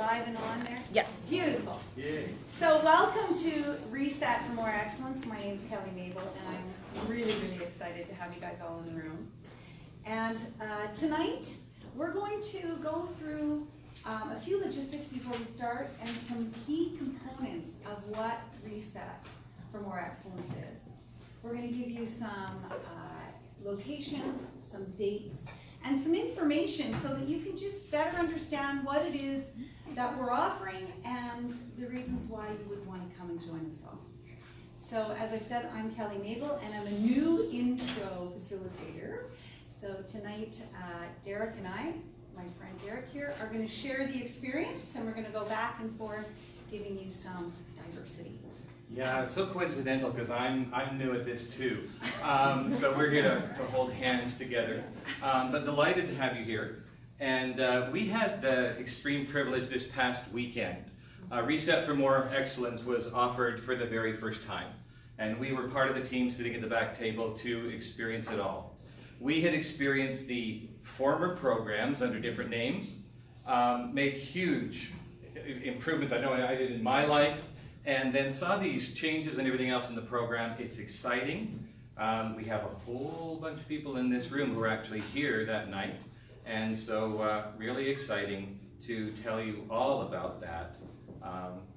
live and on there? Yes. Beautiful. Yay. So welcome to ReSet for More Excellence. My name is Kelly Mabel, and I'm really, really excited to have you guys all in the room. And tonight, we're going to go through a few logistics before we start and some key components of what ReSet for More Excellence is. We're going to give you some locations, some dates, and some information so that you can just better understand what it is that we're offering and the reasons why you would want to come and join us all. So as I said, I'm Kelly Mabel, and I'm a new intro facilitator. So tonight, Derek and I, my friend Derek here, are going to share the experience, and we're going to go back and forth giving you some diversity. Yeah, it's so coincidental because I'm new at this too. So we're here to hold hands together. But delighted to have you here. And we had the extreme privilege this past weekend. ReSet for More Excellence was offered for the very first time. And we were part of the team sitting at the back table to experience it all. We had experienced the former programs under different names, made huge improvements. I know I did in my life. And then saw these changes and everything else in the program. It's exciting. We have a whole bunch of people in this room who are actually here that night. And so really exciting to tell you all about that.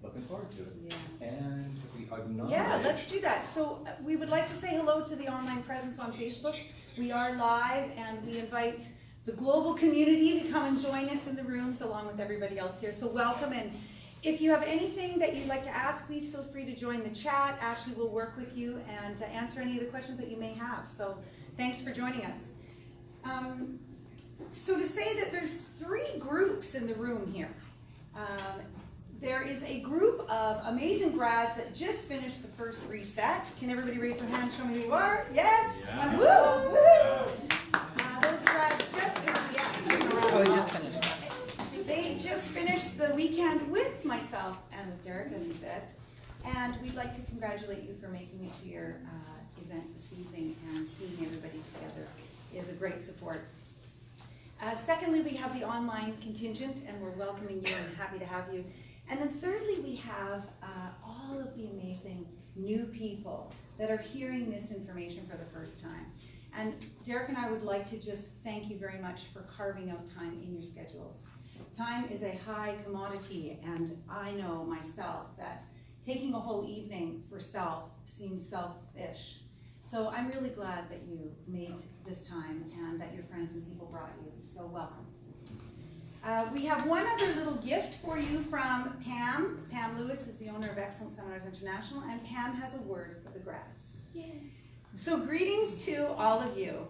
Looking forward to it. Yeah. And we acknowledge... Yeah, let's do that. So we would like to say hello to the online presence on Facebook. We are live, and we invite the global community to come and join us in the rooms along with everybody else here. So welcome. And if you have anything that you'd like to ask, please feel free to join the chat. Ashley will work with you and answer any of the questions that you may have. So thanks for joining us. So to say that there's three groups in the room here. There is a group of amazing grads that just finished the first ReSet. Can everybody raise their hand, show me who you are? Yes? Yeah. Woo! Woo! Those grads just finished. Yeah. Oh, we just finished. They just finished the weekend with myself and with Derek, as he said. And we'd like to congratulate you for making it to your event this evening, and seeing everybody together is a great support. Secondly, we have the online contingent, and we're welcoming you and happy to have you. And then thirdly, we have all of the amazing new people that are hearing this information for the first time. And Derek and I would like to just thank you very much for carving out time in your schedules. Time is a high commodity, and I know myself that taking a whole evening for self seems selfish. So I'm really glad that you made this time and that your friends and people brought you. So welcome. We have one other little gift for you from Pam. Pam Lewis is the owner of Excellent Seminars International, and Pam has a word for the grads. Yay. So greetings to all of you.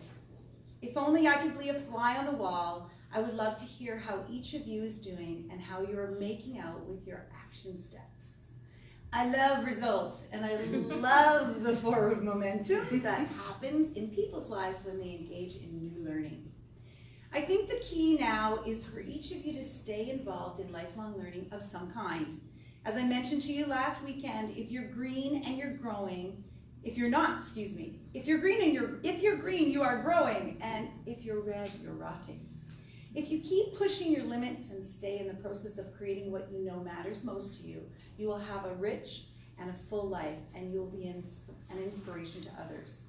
If only I could be a fly on the wall, I would love to hear how each of you is doing and how you're making out with your action steps. I love results, and I love the forward momentum that happens in people's lives when they engage in new learning. I think the key now is for each of you to stay involved in lifelong learning of some kind. As I mentioned to you last weekend, if you're green and you're growing, if you're green, you are growing, and if you're red, you're rotting. If you keep pushing your limits and stay in the process of creating what you know matters most to you, you will have a rich and a full life, and you will be an inspiration to others.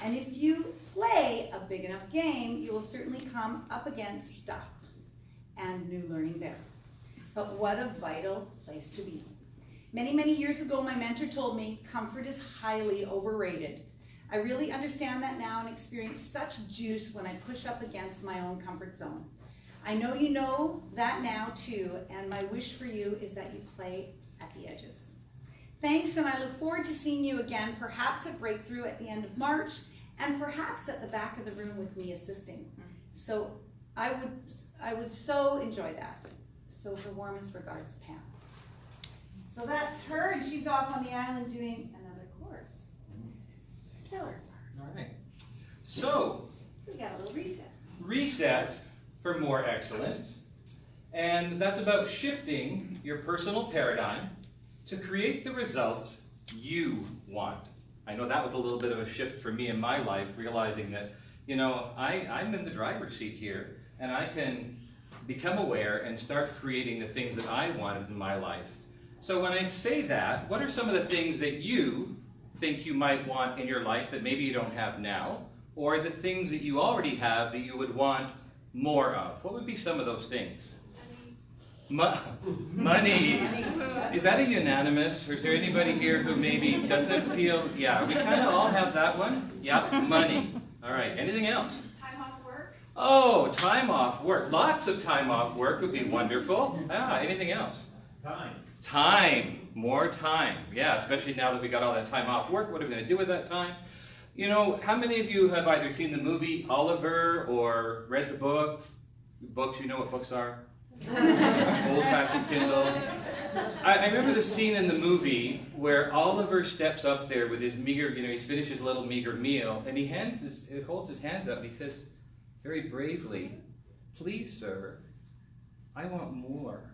And if you play a big enough game, you will certainly come up against stuff and new learning there. But what a vital place to be. Many, many years ago, my mentor told me, comfort is highly overrated. I really understand that now and experience such juice when I push up against my own comfort zone. I know you know that now too, and my wish for you is that you play at the edges. Thanks, and I look forward to seeing you again, perhaps at Breakthrough at the end of March, and perhaps at the back of the room with me assisting. So I would so enjoy that. So for warmest regards, Pam. So that's her, and she's off on the island doing another course. So, All right. So, we got a little reset. ReSet for More Excellence. And that's about shifting your personal paradigm to create the results you want. I know that was a little bit of a shift for me in my life, realizing that, you know, I'm in the driver's seat here, and I can become aware, and start creating the things that I wanted in my life. So when I say that, what are some of the things that you think you might want in your life that maybe you don't have now, or the things that you already have that you would want more of? What would be some of those things? Money. Is that a unanimous, or is there anybody here who maybe doesn't feel, yeah, we kind of all have that one? Yeah, money. All right, anything else? Time off work. Oh, time off work. Lots of time off work would be wonderful. Ah, anything else? Time. Time. More time. Yeah, especially now that we got all that time off work. What are we going to do with that time? You know, how many of you have either seen the movie Oliver or read the book? Books, you know what books are? Old-fashioned Kindles. I remember the scene in the movie where Oliver steps up there with his meager, you know, he's finished his little meager meal, and he holds his hands up and he says, very bravely, "Please, sir, I want more."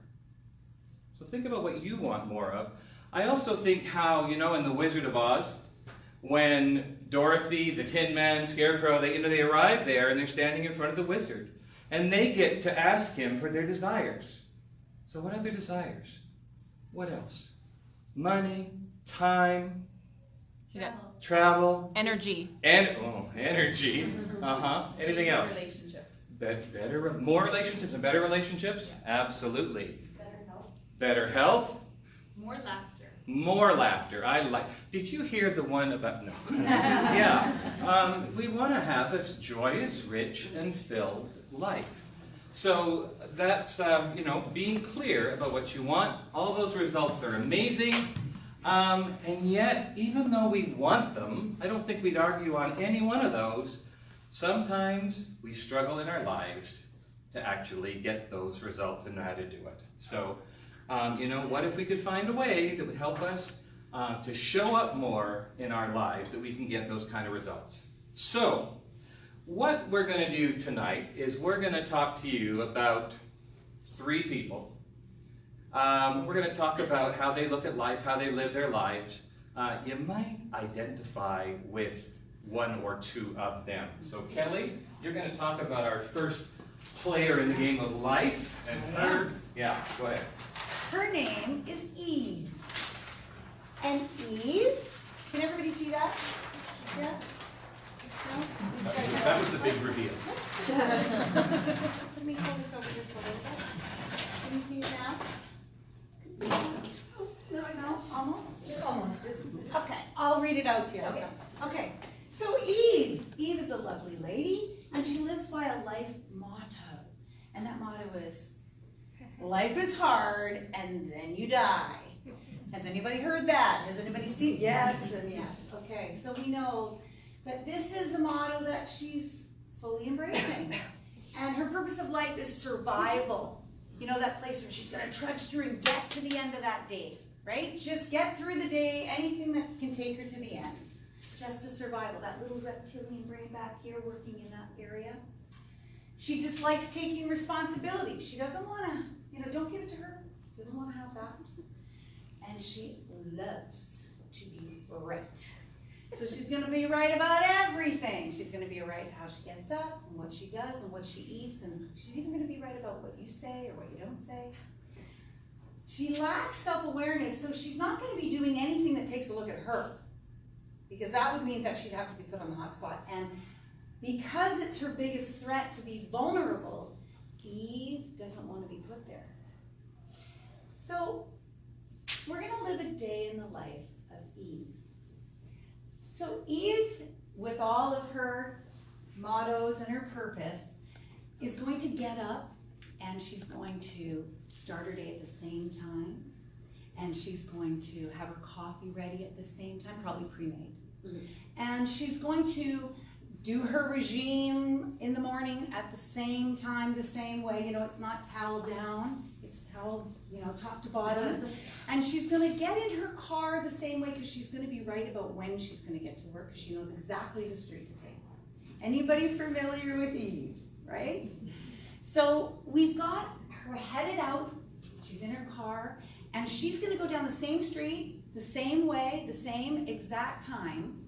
So think about what you want more of. I also think how, you know, in The Wizard of Oz, when Dorothy, the Tin Man, Scarecrow, they arrive there and they're standing in front of the wizard. And they get to ask him for their desires. So what are their desires? What else? Money, time, travel, Energy. and energy. Anything else? Relationships. More relationships and better relationships? Yeah. Absolutely. Better health. Better health. More laughter. More laughter. Did you hear the one about, no. Yeah. We want to have this joyous, rich, and filled life. So that's, you know, being clear about what you want. All those results are amazing. And yet, even though we want them, I don't think we'd argue on any one of those. Sometimes we struggle in our lives to actually get those results and know how to do it. So, you know, what if we could find a way that would help us to show up more in our lives that we can get those kind of results? So, what we're going to do tonight is we're going to talk to you about 3 people. We're going to talk about how they look at life, how they live their lives. You might identify with 1 or 2 of them. So Kelly, you're going to talk about our first player in the game of life. And her, yeah, go ahead. Her name is Eve. And Eve, can everybody see that? Yeah? No? That was the big reveal. Let me hold this over just a little bit. Can you see it now? No, almost? Almost. Okay, I'll read it out to you. Okay. So Eve is a lovely lady, and she lives by a life motto. And that motto is, life is hard, and then you die. Has anybody heard that? Has anybody seen? Yes and yes. Okay, so we know that this is a motto that she's fully embracing. And her purpose of life is survival. You know, that place where she's going to trudge through and get to the end of that day, right? Just get through the day, anything that can take her to the end. Just a survival. That little reptilian brain back here working in that area. She dislikes taking responsibility. She doesn't want to, you know, don't give it to her. She doesn't want to have that. And she loves to be right. So she's going to be right about everything. She's going to be right how she gets up and what she does and what she eats. And she's even going to be right about what you say or what you don't say. She lacks self-awareness, so she's not going to be doing anything that takes a look at her. Because that would mean that she'd have to be put on the hot spot. And because it's her biggest threat to be vulnerable, Eve doesn't want to be put there. So we're going to live a day in the life of Eve. So Eve, with all of her mottos and her purpose, is going to get up and she's going to start her day at the same time. And she's going to have her coffee ready at the same time, probably pre-made. And she's going to do her regime in the morning at the same time, the same way. You know, it's not towel down, it's towel, you know, top to bottom. And she's going to get in her car the same way because she's going to be right about when she's going to get to work because she knows exactly the street to take. Anybody familiar with Eve, right? So we've got her headed out. She's in her car. And she's going to go down the same street, the same way, the same exact time.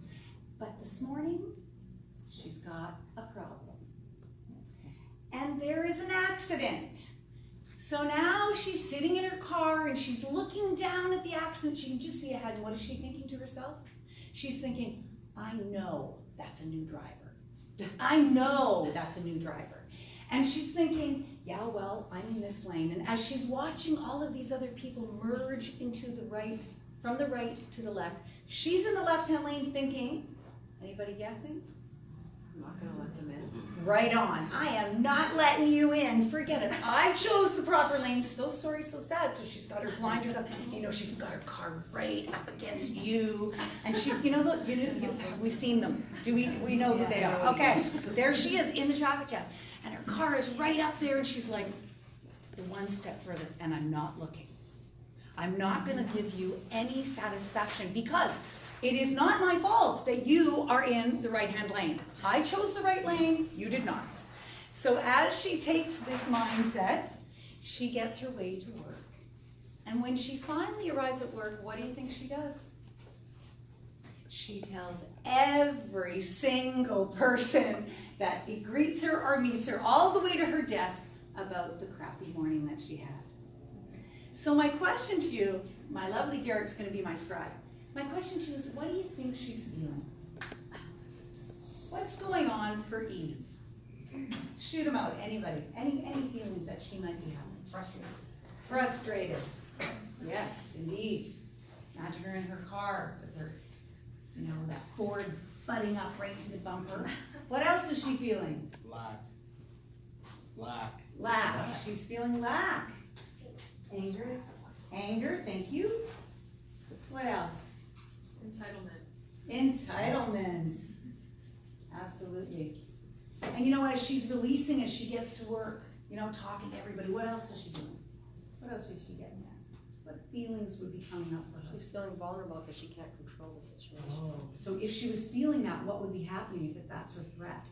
But this morning, she's got a problem. And there is an accident. So now she's sitting in her car and she's looking down at the accident. She can just see ahead. And what is she thinking to herself? She's thinking, I know that's a new driver. I know that's a new driver. And she's thinking, yeah, well, I'm in this lane. And as she's watching all of these other people merge into the right, from the right to the left, she's in the left-hand lane thinking, anybody guessing? I'm not gonna let them in. Right on. I am not letting you in. Forget it. I chose the proper lane. So sorry, so sad. So she's got her blinders up. You know, she's got her car right up against you. And she, you know, look, we've seen them. We know who they are. Okay. There she is in the traffic jam. And her car is right up there. And she's like, one step further. And I'm not looking. I'm not going to give you any satisfaction because it is not my fault that you are in the right-hand lane. I chose the right lane, you did not. So as she takes this mindset, she gets her way to work. And when she finally arrives at work, what do you think she does? She tells every single person that greets her or meets her all the way to her desk about the crappy morning that she had. So my question to you, my lovely Derek's going to be my scribe. My question to you is, what do you think she's feeling? What's going on for Eve? Shoot them out, anybody. Any feelings that she might be having? Frustrated. Frustrated. Yes, indeed. Imagine her in her car with her, you know, that Ford butting up right to the bumper. What else is she feeling? Lack. Lack. She's feeling lack. Anger. Anger, thank you. What else? Entitlement. Absolutely. And you know, as she's releasing, as she gets to work, you know, talking to everybody, what else is she doing? What else is she getting at? What feelings would be coming up for her? She's feeling vulnerable because she can't control the situation. So if she was feeling that, what would be happening if that's her threat?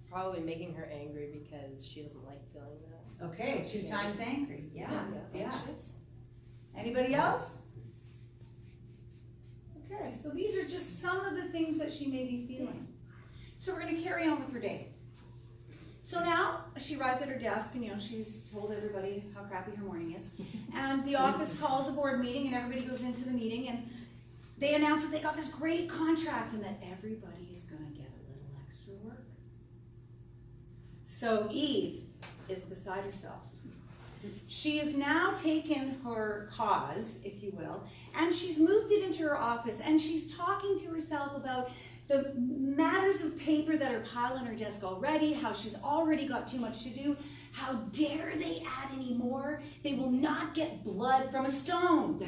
Probably making her angry because she doesn't like feeling that. Okay, 2 times angry. Yeah. Anxious. Anybody else? Okay, so these are just some of the things that she may be feeling. So we're going to carry on with her day. So now she arrives at her desk and, you know, she's told everybody how crappy her morning is. And the office calls a board meeting and everybody goes into the meeting and they announce that they got this great contract and that everybody is going to get a little extra work. So Eve is beside herself. She has now taken her cause, if you will, and she's moved it into her office, and she's talking to herself about the matters of paper that are piled on her desk already, how she's already got too much to do. How dare they add any more? They will not get blood from a stone.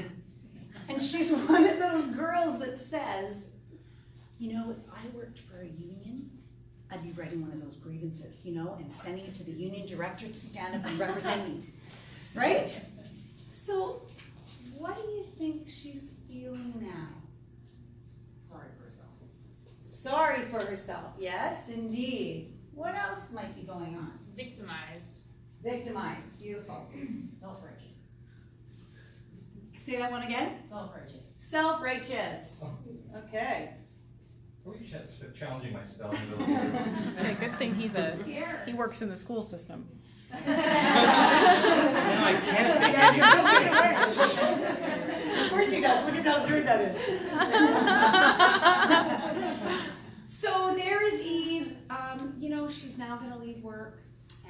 And she's one of those girls that says, you know, if I worked for a union, I'd be writing one of those grievances, you know, and sending it to the union director to stand up and represent me. Right? So, what do you think she's feeling now? Sorry for herself. Sorry for herself. Yes, indeed. What else might be going on? Victimized. Victimized. Beautiful. Self-righteous. Say that one again. Self-righteous. Self-righteous. Okay. We're just challenging my spelling a little bit. It's a good thing he works in the school system. No, I can't make any mistakes. Of course he does. Look at how screwed that is. So there is Eve. You know, she's now going to leave work,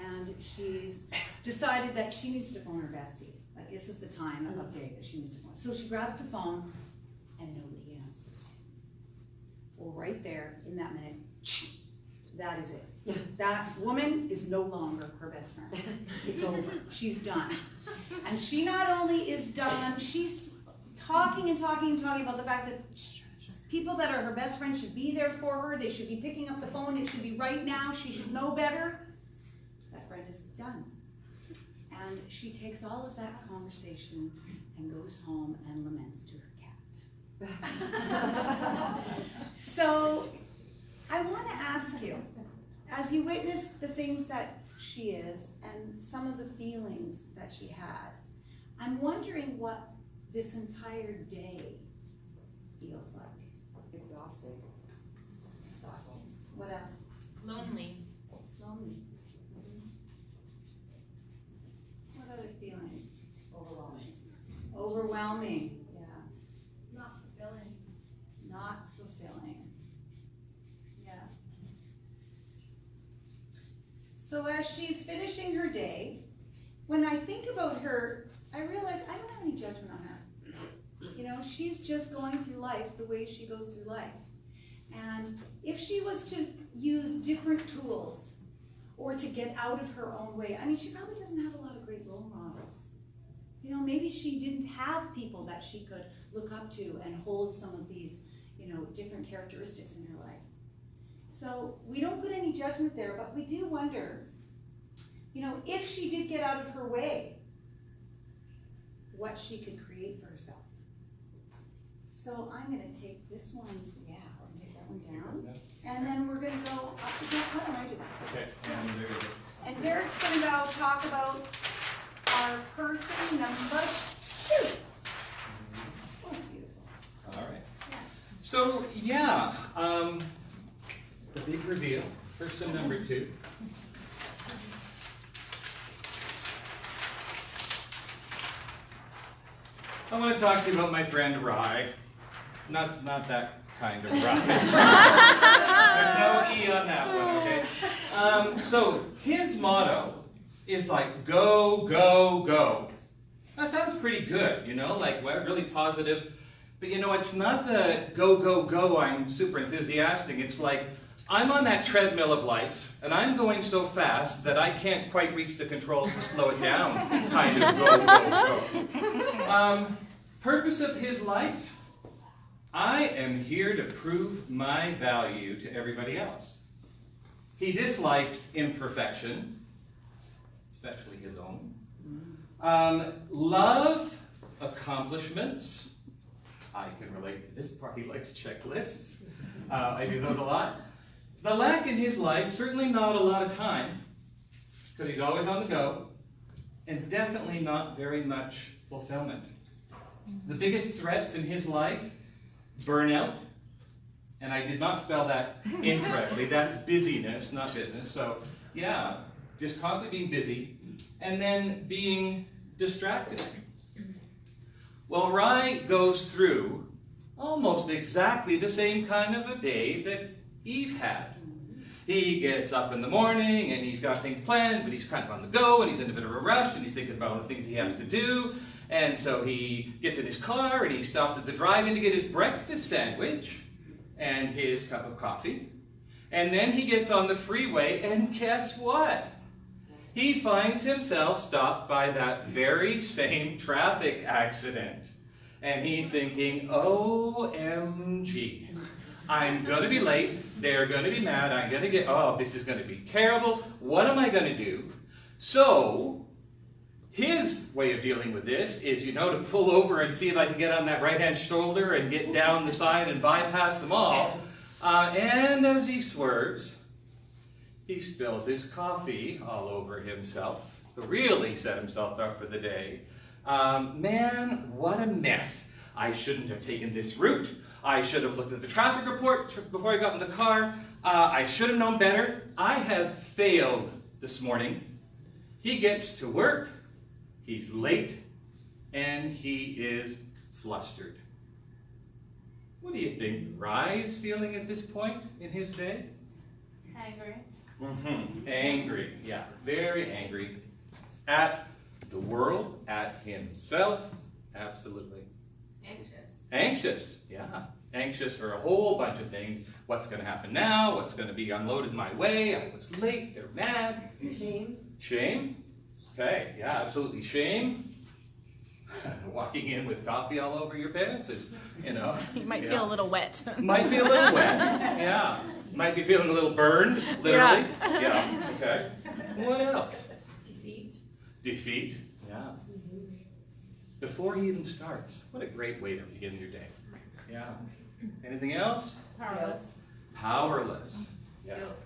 and she's decided that she needs to phone her bestie. Like, this is the time of day that she needs to phone. So she grabs the phone, and nobody answers. Well, right there, in that minute, that is it. That woman is no longer her best friend. It's over. She's done. And she not only is done, she's talking and talking and talking about the fact that people that are her best friends should be there for her. They should be picking up the phone. It should be right now. She should know better. That friend is done. And she takes all of that conversation and goes home and laments to her cat. So I want to ask you, as you witness the things that she is and some of the feelings that she had, I'm wondering what this entire day feels like. Exhausting. Exhausting. What else? Lonely. Lonely. Overwhelming, yeah. Not fulfilling. Not fulfilling. Yeah. So as she's finishing her day, when I think about her, I realize I don't have any judgment on her. You know, she's just going through life the way she goes through life. And if she was to use different tools or to get out of her own way, I mean, she probably doesn't have a lot of great role models. You know, maybe she didn't have people that she could look up to and hold some of these, you know, different characteristics in her life. So we don't put any judgment there, but we do wonder, you know, if she did get out of her way, what she could create for herself. So I'm going to take this one, yeah, we're going to take that one down. And then we're going to go up again. How do I do that? Okay, and there you go. And Derek's going to go talk about our person number 2. Oh, beautiful. All right. Yeah. So, yeah, the big reveal, person number 2. I want to talk to you about my friend Rye. Not that kind of Rye. There's no E on that one, okay? So his motto is like, go, go, go. That sounds pretty good, you know, like really positive. But you know, it's not the go, go, go, I'm super enthusiastic. It's like, I'm on that treadmill of life, and I'm going so fast that I can't quite reach the controls to slow it down, kind of go, go, go. Purpose of his life? I am here to prove my value to everybody else. He dislikes imperfection, especially his own. Love accomplishments. I can relate to this part. He likes checklists. I do those a lot. The lack in his life, certainly not a lot of time, because he's always on the go, and definitely not very much fulfillment. The biggest threats in his life, burnout, and I did not spell that incorrectly. That's busyness, not business. So, yeah, just constantly being busy, and then being distracted. Well, Rye goes through almost exactly the same kind of a day that Eve had. He gets up in the morning, and he's got things planned, but he's kind of on the go, and he's in a bit of a rush, and he's thinking about all the things he has to do. And so he gets in his car, and he stops at the drive-in to get his breakfast sandwich and his cup of coffee. And then he gets on the freeway, and guess what? He finds himself stopped by that very same traffic accident. And he's thinking, OMG. I'm going to be late, they're going to be mad, I'm going to get, oh, this is going to be terrible, what am I going to do? So, his way of dealing with this is, you know, to pull over and see if I can get on that right-hand shoulder and get down the side and bypass them all. And as he swerves, he spills his coffee all over himself. So really set himself up for the day. Man, what a mess. I shouldn't have taken this route. I should have looked at the traffic report before I got in the car. I should have known better. I have failed this morning. He gets to work. He's late. And he is flustered. What do you think Rye is feeling at this point in his day? Angry. Angry, yeah, very angry. At the world, at himself, absolutely. Anxious. Anxious, yeah. Anxious for a whole bunch of things. What's going to happen now? What's going to be unloaded my way? I was late, they're mad. Shame. Shame? Okay, yeah, absolutely. Shame. Walking in with coffee all over your pants is, you know. You might feel a little wet. Might be a little wet, yeah. Might be feeling a little burned, literally. Yeah, okay. What else? Defeat. Defeat, yeah. Before he even starts. What a great way to begin your day. Yeah. Anything else? Powerless. Powerless. Yeah. Guilt.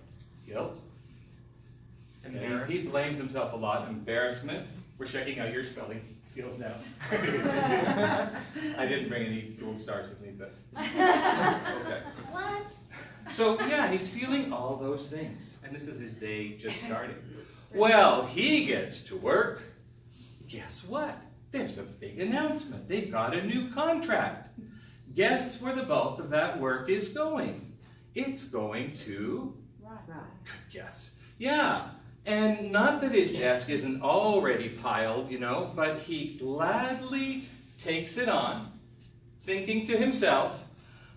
Guilt. Embarrassed. He blames himself a lot. Embarrassment. We're checking out your spelling skills now. I didn't bring any gold stars with me, but okay. What? So yeah, he's feeling all those things. And this is his day just starting. Well, he gets to work. Guess what? there's a big announcement. They've got a new contract. Guess where the bulk of that work is going? It's going to... Good guess. Yeah. And not that his desk isn't already piled, but he gladly takes it on, thinking to himself,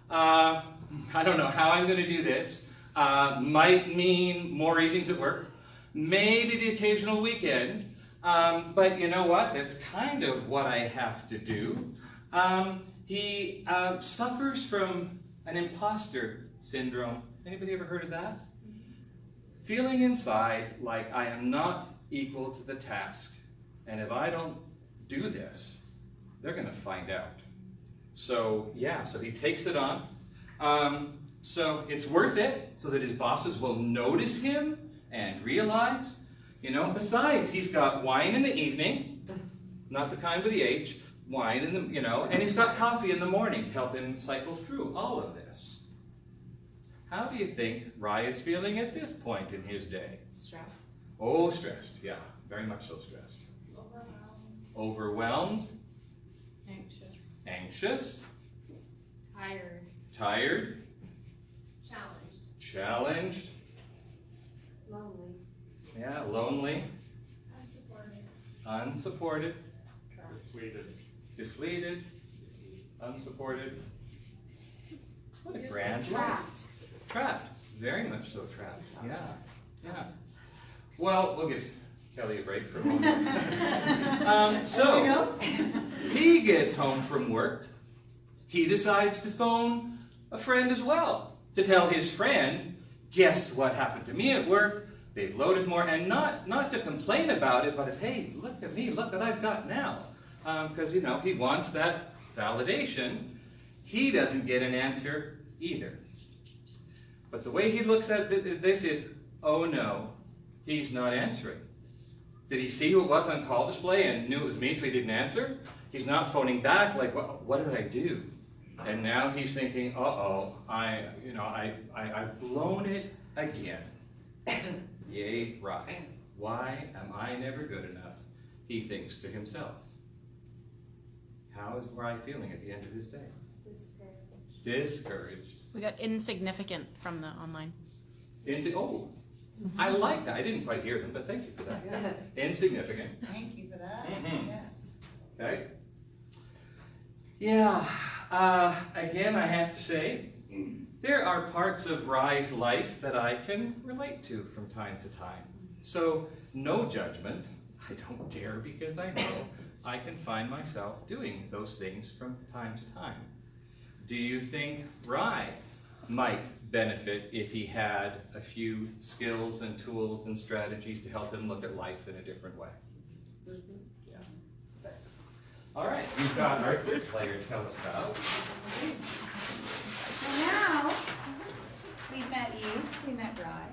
I don't know how I'm going to do this. Might mean more evenings at work, maybe the occasional weekend, but you know what? That's kind of what I have to do. He suffers from an imposter syndrome. Anybody ever heard of that? Feeling inside like I am not equal to the task, and if I don't do this, they're going to find out. So yeah, so he takes it on. So it's worth it, so that his bosses will notice him and realize, besides he's got wine in the evening, not the kind with the H, wine in the, and he's got coffee in the morning to help him cycle through all of this. How do you think Rye is feeling at this point in his day? Stressed. Oh, stressed, yeah, very much so stressed. Overwhelmed. Anxious. Anxious. Tired. Tired. Challenged. Challenged. Lonely. Yeah, lonely. Unsupported. Unsupported. Deflated. Deflated. Unsupported. What a grand life. Trapped. Trapped. Very much so trapped. Yeah. Yeah. Well, we'll give Kelly a break for a moment. So, he gets home from work. He decides to phone a friend as well to tell his friend, guess what happened to me at work? They've loaded more, and not to complain about it, but it's, hey, look at me, look what I've got now. Because, he wants that validation. He doesn't get an answer either. But the way he looks at this is, oh no, he's not answering. Did he see who it was on call display and knew it was me, so he didn't answer? He's not phoning back like, what did I do? And now he's thinking, uh-oh, I've blown it again. Yay, right. Why am I never good enough? He thinks to himself. How is Rye feeling at the end of his day? Discouraged. We got insignificant from the online. I like that. I didn't quite hear them, but thank you for that. Insignificant. Thank you for that. Mhm. Yes. Okay. Yeah. Again, I have to say, there are parts of Rye's life that I can relate to from time to time. So, no judgment. I don't dare, because I know I can find myself doing those things from time to time. Do you think Rye might benefit if he had a few skills and tools and strategies to help him look at life in a different way? Yeah. Okay. All right, we've got our first player to tell us about. So now, we've met you, we met Rye,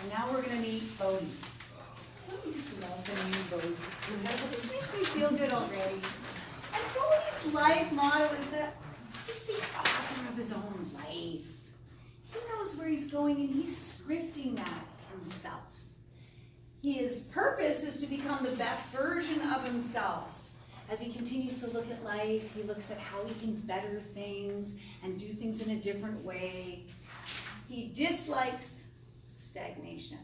and now we're going to meet Bodhi. Don't you just love the name Bodhi? It just makes me feel good already. And Bodhi's life motto is that he's the author of his own life. He knows where he's going, and he's scripting that himself. His purpose is to become the best version of himself. As he continues to look at life, he looks at how he can better things and do things in a different way. He dislikes stagnation,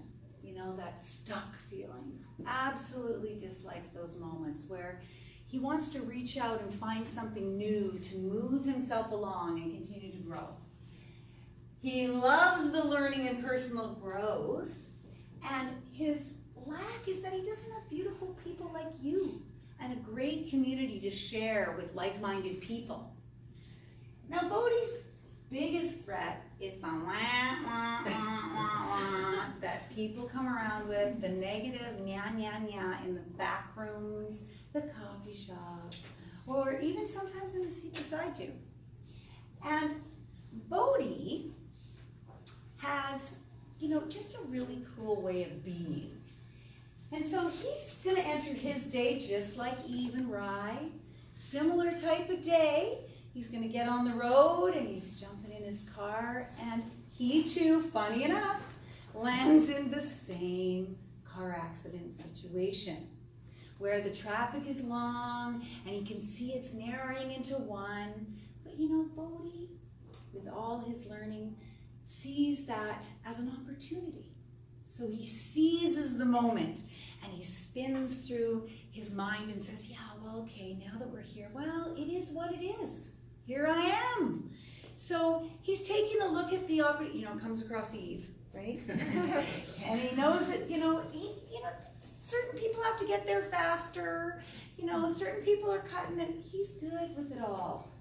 that stuck feeling. Absolutely dislikes those moments where he wants to reach out and find something new to move himself along and continue to grow. He loves the learning and personal growth, and his lack is that he doesn't have beautiful people like you and a great community to share with like-minded people. Now, Bodhi's biggest threat is the wah, wah, wah, wah, wah that people come around with, the negative nya, nya, nya in the back rooms, the coffee shops, or even sometimes in the seat beside you. And Bodhi has, just a really cool way of being. And so he's going to enter his day just like Eve and Rye. Similar type of day. He's going to get on the road, and he's jumping in his car, and he too, funny enough, lands in the same car accident situation. where the traffic is long and he can see it's narrowing into one. But you know, Bodhi, with all his learning, sees that as an opportunity. So he seizes the moment and he spins through his mind and says, yeah, well, okay, now that we're here, well, it is what it is. Here I am. So he's taking a look at the opportunity, comes across Eve, right? And he knows that, certain people have to get there faster. Certain people are cutting it. He's good with it all.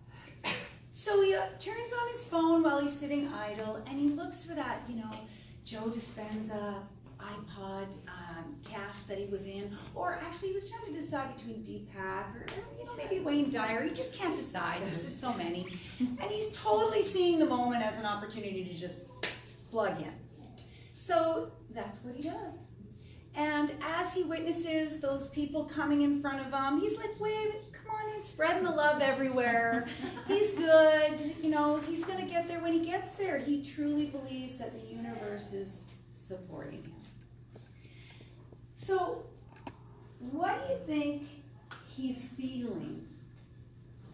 So he turns on his phone while he's sitting idle, and he looks for that, Joe Dispenza iPod cast that he was in, or actually he was trying to decide between Deepak or maybe Wayne Dyer. He just can't decide. There's just so many. And he's totally seeing the moment as an opportunity to just plug in. So that's what he does. And as he witnesses those people coming in front of him, he's like, wait, come on in, spreading the love everywhere. He's good, he's going to get there. When he gets there, he truly believes that the universe is supporting him. So, what do you think he's feeling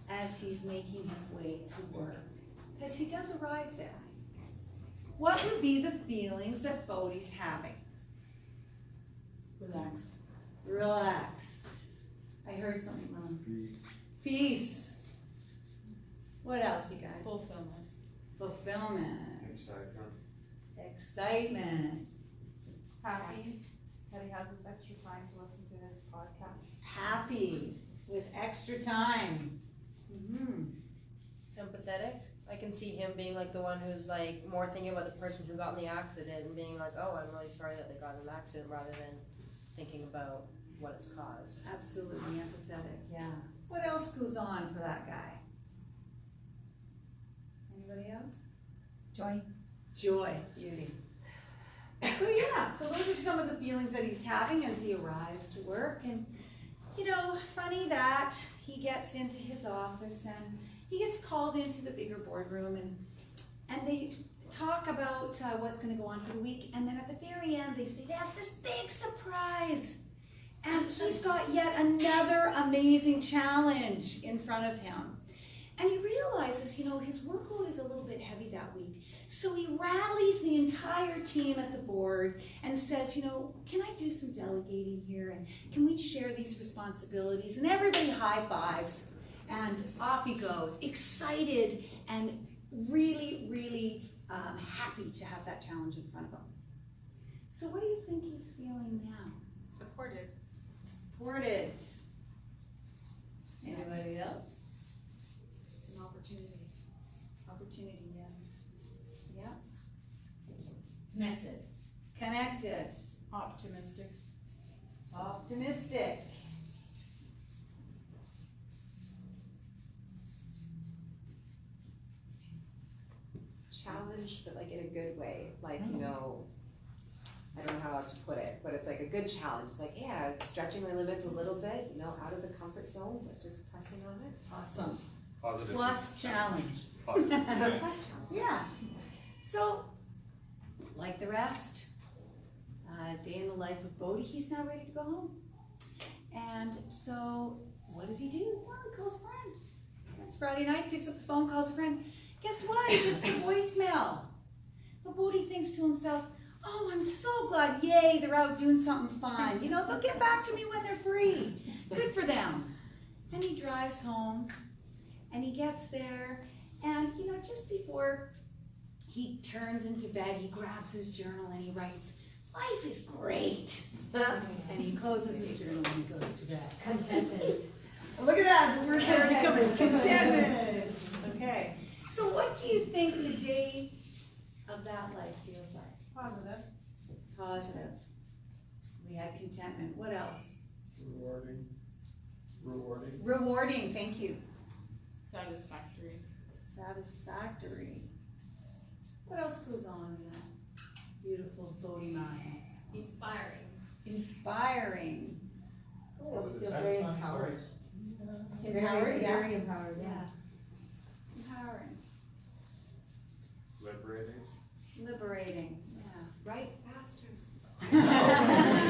as he's making his way to work? Because he does arrive there. What would be the feelings that Bodhi's having? Relaxed. Relaxed. I heard something wrong. Peace. What else, you guys? Fulfillment. Fulfillment. Excitement. Excitement. Happy that he has this extra time to listen to his podcast. Happy with extra time. Mm-hmm. Empathetic. I can see him being like the one who's like more thinking about the person who got in the accident and being like, oh, I'm really sorry that they got in an accident, rather than thinking about what it's caused. Absolutely empathetic, yeah. What else goes on for that guy? Anybody else? Joy. Joy, beauty. So yeah, so those are some of the feelings that he's having as he arrives to work. And funny that he gets into his office and he gets called into the bigger boardroom and they talk about what's going to go on for the week. And then at the very end, they say they have this big surprise. And he's got yet another amazing challenge in front of him. And he realizes, his workload is a little bit heavy that week. So he rallies the entire team at the board and says, can I do some delegating here? And can we share these responsibilities? And everybody high fives. And off he goes, excited and really, really happy to have that challenge in front of him. So what do you think he's feeling now? Supported. Supported. Anybody else? It's an opportunity. Opportunity, yeah. Yeah. Connected. Connected. Optimistic. Optimistic. Challenge, but like in a good way. Like, I don't know how else to put it, but it's like a good challenge. It's like, yeah, stretching my limits a little bit, out of the comfort zone, but just pressing on it. Awesome. Positive. Plus challenge. Positive. Yeah. Plus challenge. Yeah. So, like the rest, day in the life of Bodhi, he's now ready to go home. And so, what does he do? Well, he calls a friend. It's Friday night, picks up the phone, calls a friend. Guess what? He gets the voicemail. But Bodhi thinks to himself, oh, I'm so glad, yay, they're out doing something fun. They'll get back to me when they're free. Good for them. And he drives home, and he gets there, and, just before he turns into bed, he grabs his journal and he writes, life is great. And he closes his journal and he goes to bed. Contented. Look at that, the word's already coming. Contentment. Okay. So what do you think the day of that life feels like? Positive. Positive. We had contentment. What else? Rewarding. Rewarding, thank you. Satisfactory. Satisfactory. What else goes on in that beautiful Bodhi mind? Inspiring. Inspiring. Oh, Was it I feel very satisfying? empowered. Empowered, yeah. Very empowered, yeah. Empowering. Liberating. Liberating. Yeah. Right, Pastor?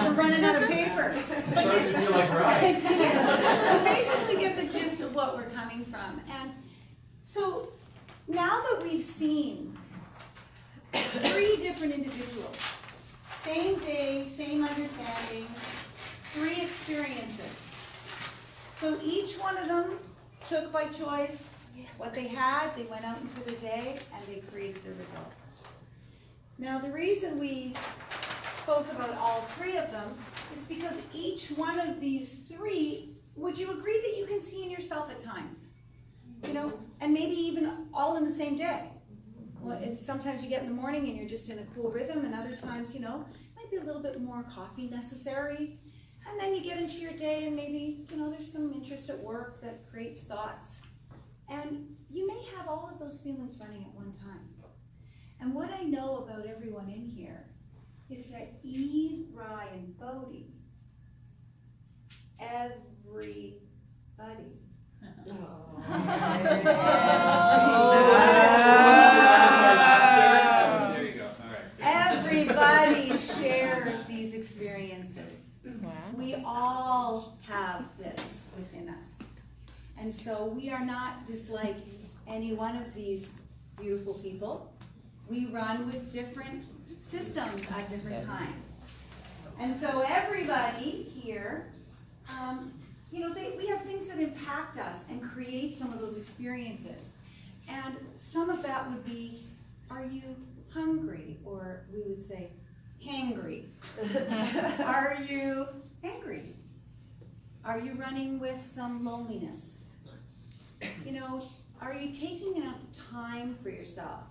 We're running out of paper. I'm starting to feel like right. You basically get the gist of what we're coming from. And so now that we've seen 3 different individuals, same day, same understanding, 3 experiences. So each one of them took by choice what they had, they went out into the day, and they created the result. Now the reason we spoke about all 3 of them is because each one of these 3, would you agree that you can see in yourself at times? You know, and maybe even all in the same day. Well, and sometimes you get in the morning and you're just in a cool rhythm, and other times, you know, might be a little bit more coffee necessary. And then you get into your day and maybe, you know, there's some interest at work that creates thoughts. And you may have all of those feelings running at one time. And what I know about everyone in here is that Eve, Rye, and Bodie, everybody. There you go. All right. Everybody shares these experiences. Wow. We all have this within us. And so we are not just like any one of these beautiful people. We run with different systems at different times. And so everybody here, you know, we have things that impact us and create some of those experiences. And some of that would be, are you hungry? Or we would say, hangry. Are you angry? Are you running with some loneliness? You know, are you taking enough time for yourself?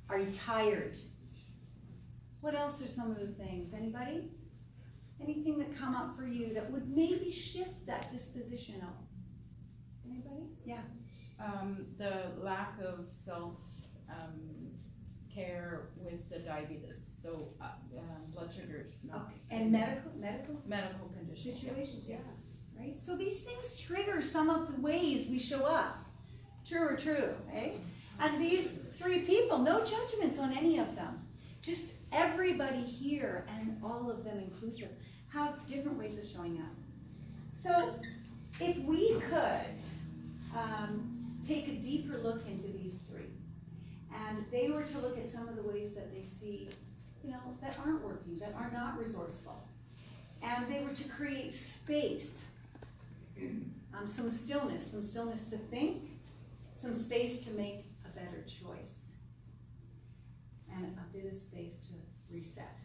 Are you tired? What else are some of the things? Anybody? Anything that come up for you that would maybe shift that disposition? Anybody? Yeah. The lack of self care with the diabetes, so blood sugars, not Okay. And medical medical conditions. situations, yeah. Right? So these things trigger some of the ways we show up. True or true, eh? And these 3 people, no judgments on any of them. Just everybody here, and all of them inclusive, have different ways of showing up. So if we could take a deeper look into these 3, and they were to look at some of the ways that they see, you know, that aren't working, that are not resourceful, and they were to create space, some stillness to think, some space to make a better choice, and a bit of space to reset.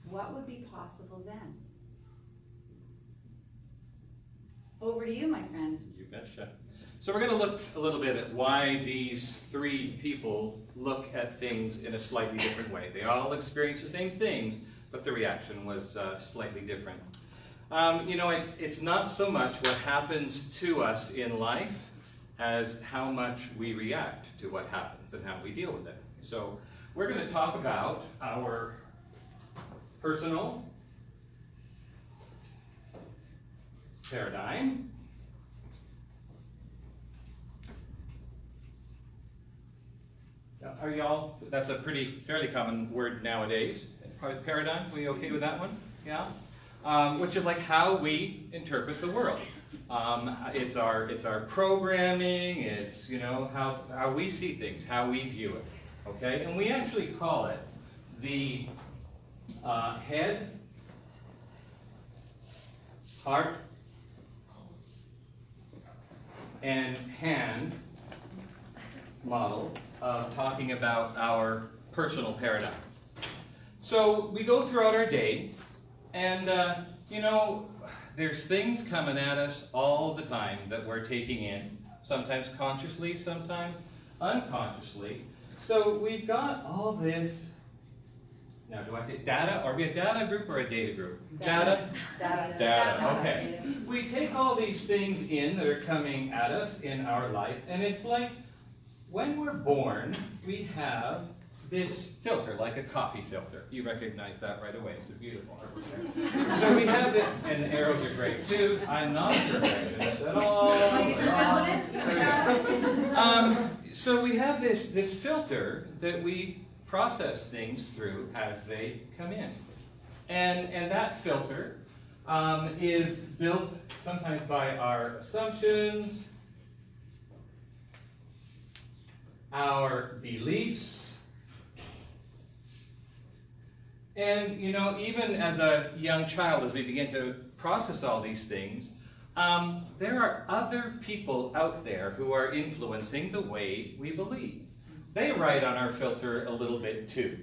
What would be possible then? Over to you, my friend. You betcha. So we're going to look a little bit at why these 3 people look at things in a slightly different way. They all experience the same things, but the reaction was slightly different. You know, it's not so much what happens to us in life as how much we react to what happens and how we deal with it. So we're going to talk about our personal paradigm. Are y'all, that's a fairly common word nowadays. Paradigm, are we okay with that one? Yeah? Which is like how we interpret the world. It's our programming, it's, you know, how we see things, how we view it. Okay? And we actually call it the head, heart, and hand model of talking about our personal paradigm. So we go throughout our day, and you know, there's things coming at us all the time that we're taking in, sometimes consciously, sometimes unconsciously. So we've got all this, now do I say data? Are we a data group or a data group? Data? Data, okay. We take all these things in that are coming at us in our life, and it's like when we're born, we have this filter, like a coffee filter. You recognize that right away. It's a beautiful artwork. So we have it, and the arrows are great too. I'm not a perfectionist at all. Are you smelling it? So we have this filter that we process things through as they come in. And that filter is built sometimes by our assumptions, our beliefs, and even as a young child, as we begin to process all these things, there are other people out there who are influencing the way we believe. They write on our filter a little bit too,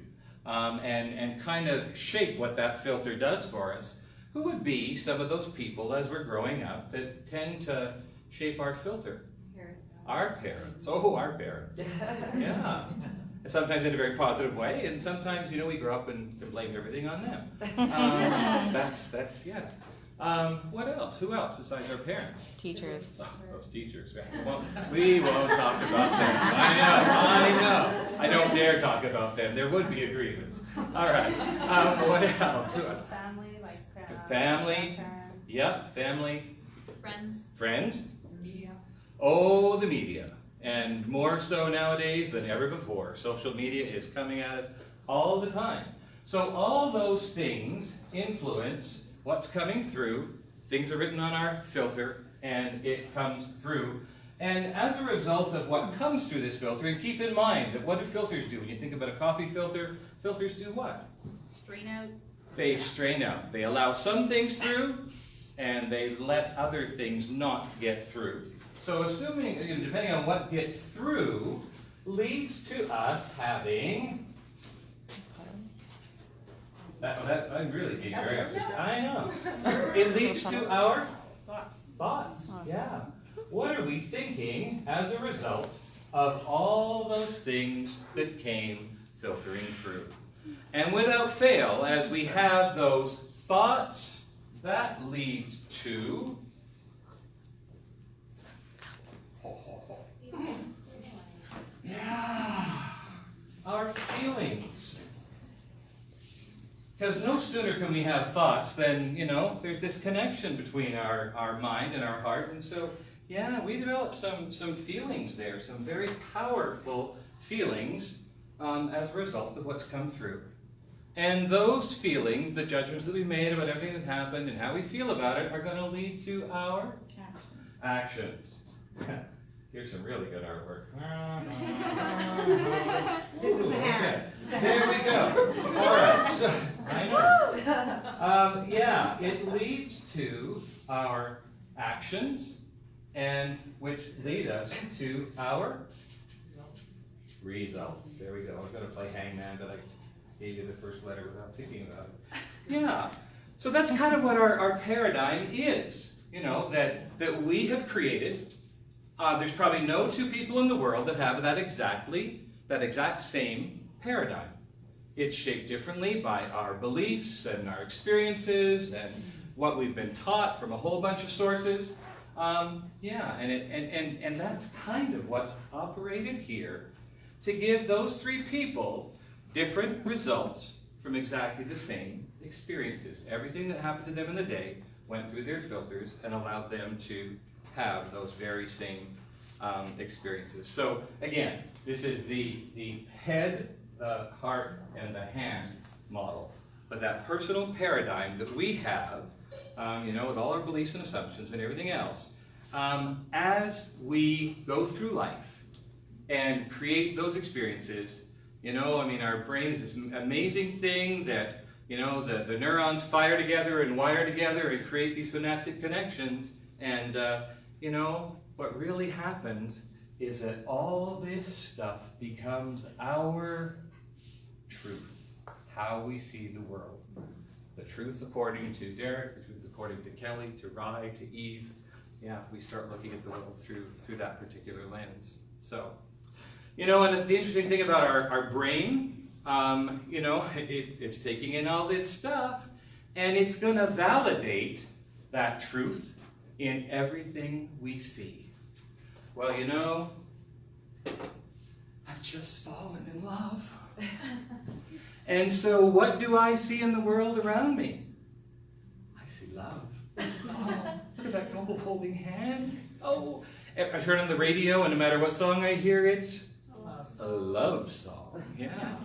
and kind of shape what that filter does for us. Who would be some of those people as we're growing up that tend to shape our filter? Parents. Our parents. Oh, our parents. Yeah. Sometimes in a very positive way, and sometimes, we grow up and can blame everything on them. That's yeah. What else? Who else besides our parents? Teachers. Oh, those teachers. Yeah. Well, we won't talk about them. I know. I don't dare talk about them. There would be agreements. All right. What else? Family, like family. grandparents. Yep. Family. Friends. Friends. Media. Oh, the media. And more so nowadays than ever before. Social media is coming at us all the time. So all those things influence what's coming through. Things are written on our filter, and it comes through. And as a result of what comes through this filter, and keep in mind that what do filters do? When you think about a coffee filter, filters do what? Strain out. They strain out. They allow some things through, and they let other things not get through. So assuming, depending on what gets through, leads to us having... I'm really being very upset. I know. It leads to our thoughts. Yeah. What are we thinking as a result of all those things that came filtering through? And without fail, as we have those thoughts, that leads to... Yeah, our feelings. Because no sooner can we have thoughts than, there's this connection between our mind and our heart. And so, yeah, we develop some feelings there, some very powerful feelings as a result of what's come through. And those feelings, the judgments that we made about everything that happened and how we feel about it, are going to lead to our actions. Here's some really good artwork. This is a hand. Okay. There we go. All right. So, I know. Yeah, it leads to our actions, and which lead us to our results. There we go. I was going to play hangman, but I gave you the first letter without thinking about it. Yeah. So that's kind of what our paradigm is. That we have created. There's probably no two people in the world that have that exact same paradigm. It's shaped differently by our beliefs and our experiences and what we've been taught from a whole bunch of sources. And that's kind of what's operated here to give those three people different results from exactly the same experiences. Everything that happened to them in the day went through their filters and allowed them to have those very same experiences. So again, this is the head, the heart, and the hand model. But that personal paradigm that we have, with all our beliefs and assumptions and everything else, as we go through life and create those experiences, our brain is this amazing thing that, the neurons fire together and wire together and create these synaptic connections. And, what really happens is that all this stuff becomes our truth, how we see the world. The truth according to Derek, the truth according to Kelly, to Rye, to Eve. Yeah, we start looking at the world through that particular lens. So, and the interesting thing about our brain, it's taking in all this stuff, and it's going to validate that truth in everything we see. Well, I've just fallen in love. And so what do I see in the world around me? I see love. Oh, look at that couple holding hands. Oh, I turn on the radio, and no matter what song I hear, it's a love song. Yeah.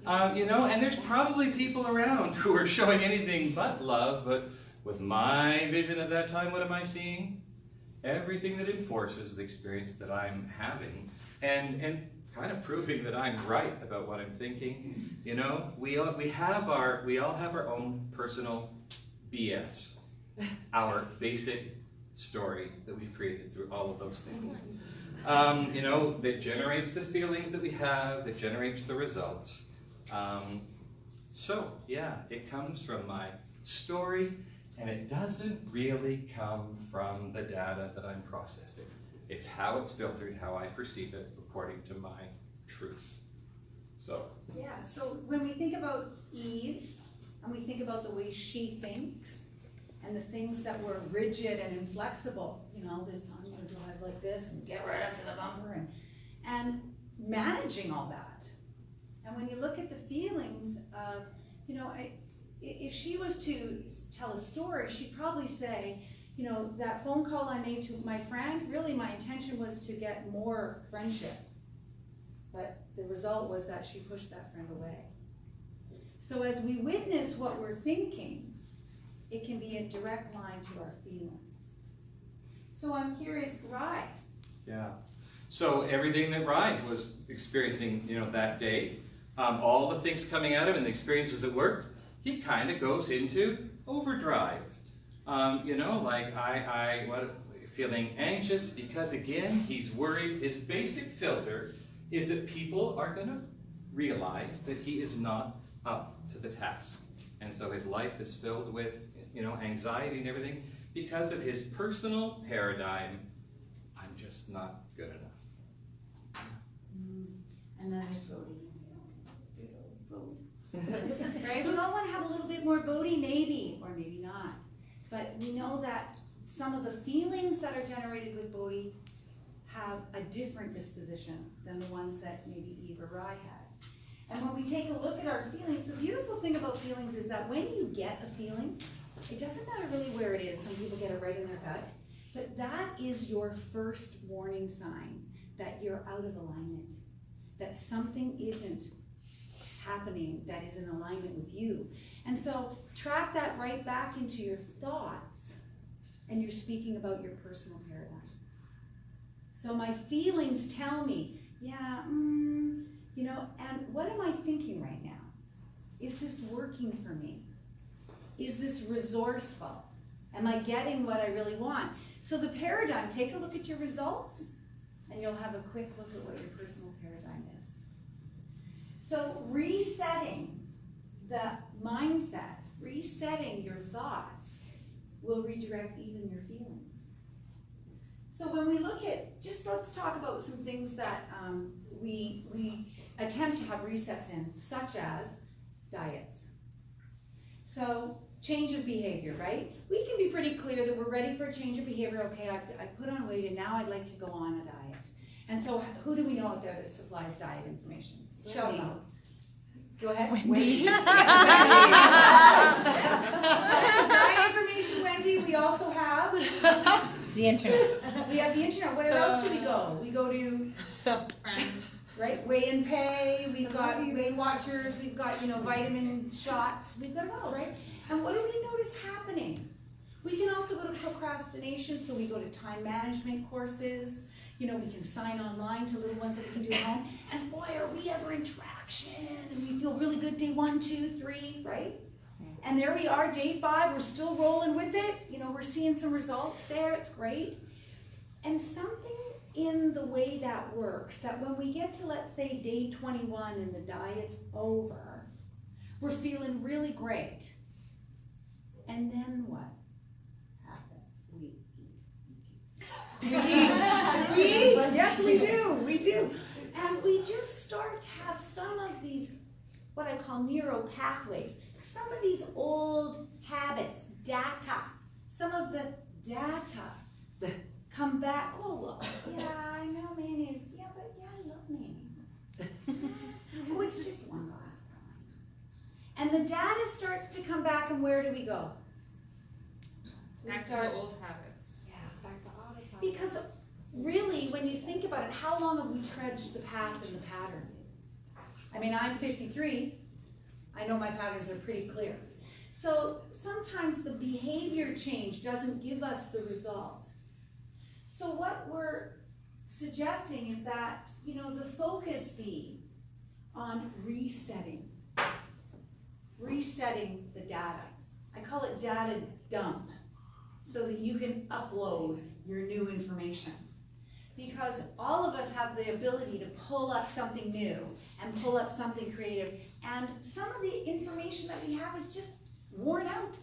You know, and there's probably people around who are showing anything but love, but with my vision at that time, what am I seeing? Everything that enforces the experience that I'm having, and kind of proving that I'm right about what I'm thinking. You know, we all have our own personal BS, our basic story that we've created through all of those things. You know, that generates the feelings that we have, that generates the results. So yeah, it comes from my story, and it doesn't really come from the data that I'm processing. It's how it's filtered, how I perceive it according to my truth. So. Yeah, so when we think about Eve, and we think about the way she thinks, and the things that were rigid and inflexible, you know, this, I'm gonna drive like this and get right up to the bumper, and managing all that. And when you look at the feelings of, you know, if she was to tell a story, she'd probably say, you know, that phone call I made to my friend, really my intention was to get more friendship. But the result was that she pushed that friend away. So as we witness what we're thinking, it can be a direct line to our feelings. So I'm curious, Rai. Yeah. So everything that Rai was experiencing, you know, that day, all the things coming at him and the experiences at work, he kind of goes into overdrive. You know, like feeling anxious because again, he's worried. His basic filter is that people are going to realize that he is not up to the task. And so his life is filled with, you know, anxiety and everything because of his personal paradigm. I'm just not good enough. And then it's voting. Right? We all want to have a little bit more voting, maybe, or maybe not. But we know that some of the feelings that are generated with Bodhi have a different disposition than the ones that maybe Eve or Rai had. And when we take a look at our feelings, the beautiful thing about feelings is that when you get a feeling, it doesn't matter really where it is. Some people get it right in their gut. But that is your first warning sign that you're out of alignment, that something isn't happening that is in alignment with you. And so track that right back into your thoughts, and you're speaking about your personal paradigm. So my feelings tell me, yeah, you know, and what am I thinking right now? Is this working for me? Is this resourceful? Am I getting what I really want? So the paradigm, take a look at your results, and you'll have a quick look at what your personal paradigm is. So resetting the mindset, resetting your thoughts will redirect even your feelings. So when we look at, just let's talk about some things that we attempt to have resets in, such as diets. So change of behavior, right? We can be pretty clear that we're ready for a change of behavior. Okay, I put on weight and now I'd like to go on a diet. And so who do we know out there that supplies diet information? Shout them out. Go ahead. Wendy. Diet information, Wendy. We also have The internet. we have the internet. Where else do we go? We go to Friends. right Weigh and Pay. We've got Weight Watchers. We've got, you know, vitamin shots. We've got it all, right? And what do we notice happening? We can also go to procrastination. So we go to time management courses. You know, we can sign online to little ones that we can do at home. And boy, are we ever in traction. And we feel really good day 1, 2, 3, right? And there we are, day 5. We're still rolling with it. You know, we're seeing some results there. It's great. And something in the way that works, that when we get to, let's say, day 21 and the diet's over, we're feeling really great. And then what happens? We eat. We eat. Yes, we do. We do. And we just start to have some of these, what I call neural pathways, some of these old habits, data, some of the data come back. Oh, well, yeah, I know mayonnaise. Yeah, but yeah, I love mayonnaise. Oh, it's just one glass of wine. And the data starts to come back, and where do we go? Back to the old habits. Yeah, back to autopilot. Because really, when you think about it, how long have we trudged the path and the pattern? I mean, I'm 53. I know my patterns are pretty clear. So sometimes the behavior change doesn't give us the result. So what we're suggesting is that, you know, the focus be on resetting the data. I call it data dump, so that you can upload your new information. Because all of us have the ability to pull up something new and pull up something creative, and some of the information that we have is just worn out.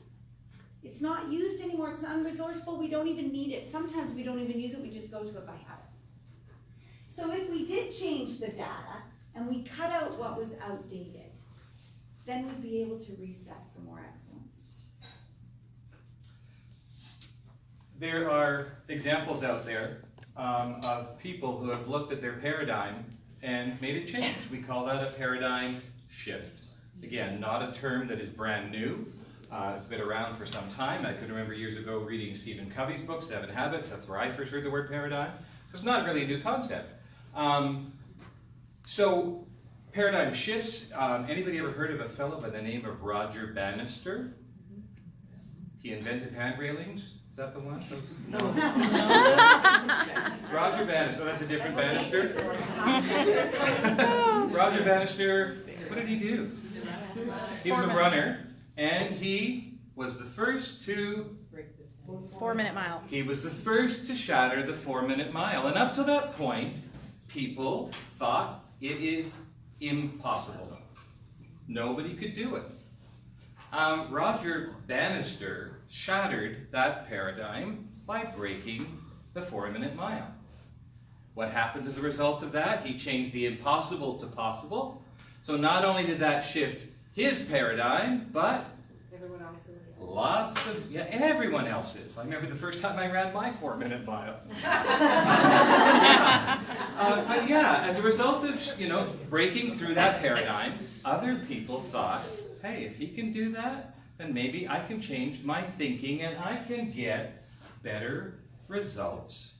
It's not used anymore, it's unresourceful, we don't even need it. Sometimes we don't even use it, we just go to it by habit. So if we did change the data and we cut out what was outdated, then we'd be able to reset for more excellence. There are examples out there of people who have looked at their paradigm and made a change. We call that a paradigm shift. Again, not a term that is brand new. It's been around for some time. I can remember years ago reading Stephen Covey's book, 7 Habits. That's where I first heard the word paradigm. So it's not really a new concept. So paradigm shifts. Anybody ever heard of a fellow by the name of Roger Bannister? He invented hand railings. Is that the one? No. Roger Bannister. Oh, that's a different Bannister. Roger Bannister, what did he do? He was a runner, and he was the first to 4-minute mile. He was the first to shatter the 4-minute mile. And up to that point, people thought it is impossible. Nobody could do it. Roger Bannister shattered that paradigm by breaking the 4-minute mile. What happens as a result of that? He changed the impossible to possible. So not only did that shift his paradigm, but Everyone else's. lots of, everyone else's. I remember the first time I ran my 4-minute mile. But yeah, as a result of, breaking through that paradigm, other people thought, hey, if he can do that, then maybe I can change my thinking and I can get better results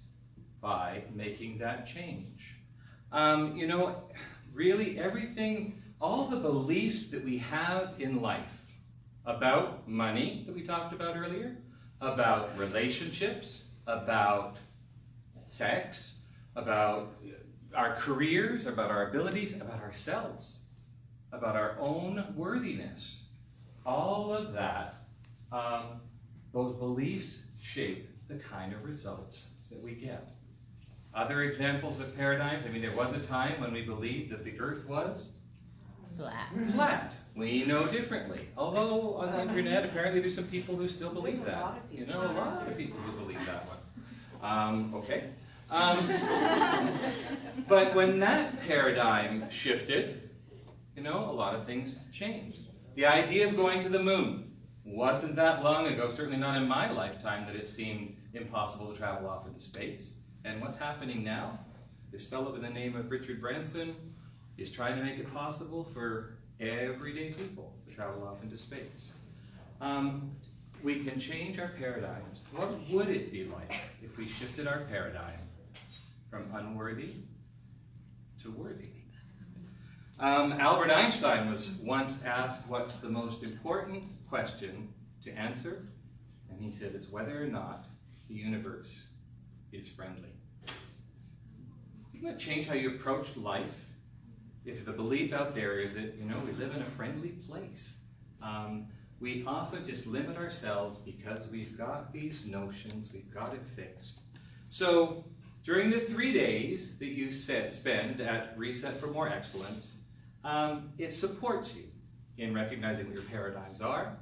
by making that change. Really everything, all the beliefs that we have in life about money that we talked about earlier, about relationships, about sex, about our careers, about our abilities, about ourselves, about our own worthiness. All of that, those beliefs shape the kind of results that we get. Other examples of paradigms, there was a time when we believed that the earth was flat. We know differently. Although on the internet, apparently there's some people who still believe that. A lot of people who believe that one. Okay. But when that paradigm shifted, a lot of things changed. The idea of going to the moon wasn't that long ago, certainly not in my lifetime, that it seemed impossible to travel off into space. And what's happening now? This fellow by the name of Richard Branson is trying to make it possible for everyday people to travel off into space. We can change our paradigms. What would it be like if we shifted our paradigm from unworthy to worthy? Albert Einstein was once asked what's the most important question to answer, and he said it's whether or not the universe is friendly. You can change how you approach life if the belief out there is that, we live in a friendly place. We often just limit ourselves because we've got these notions, we've got it fixed. So during the 3 days that you spend at ReSet for More Excellence, it supports you in recognizing what your paradigms are,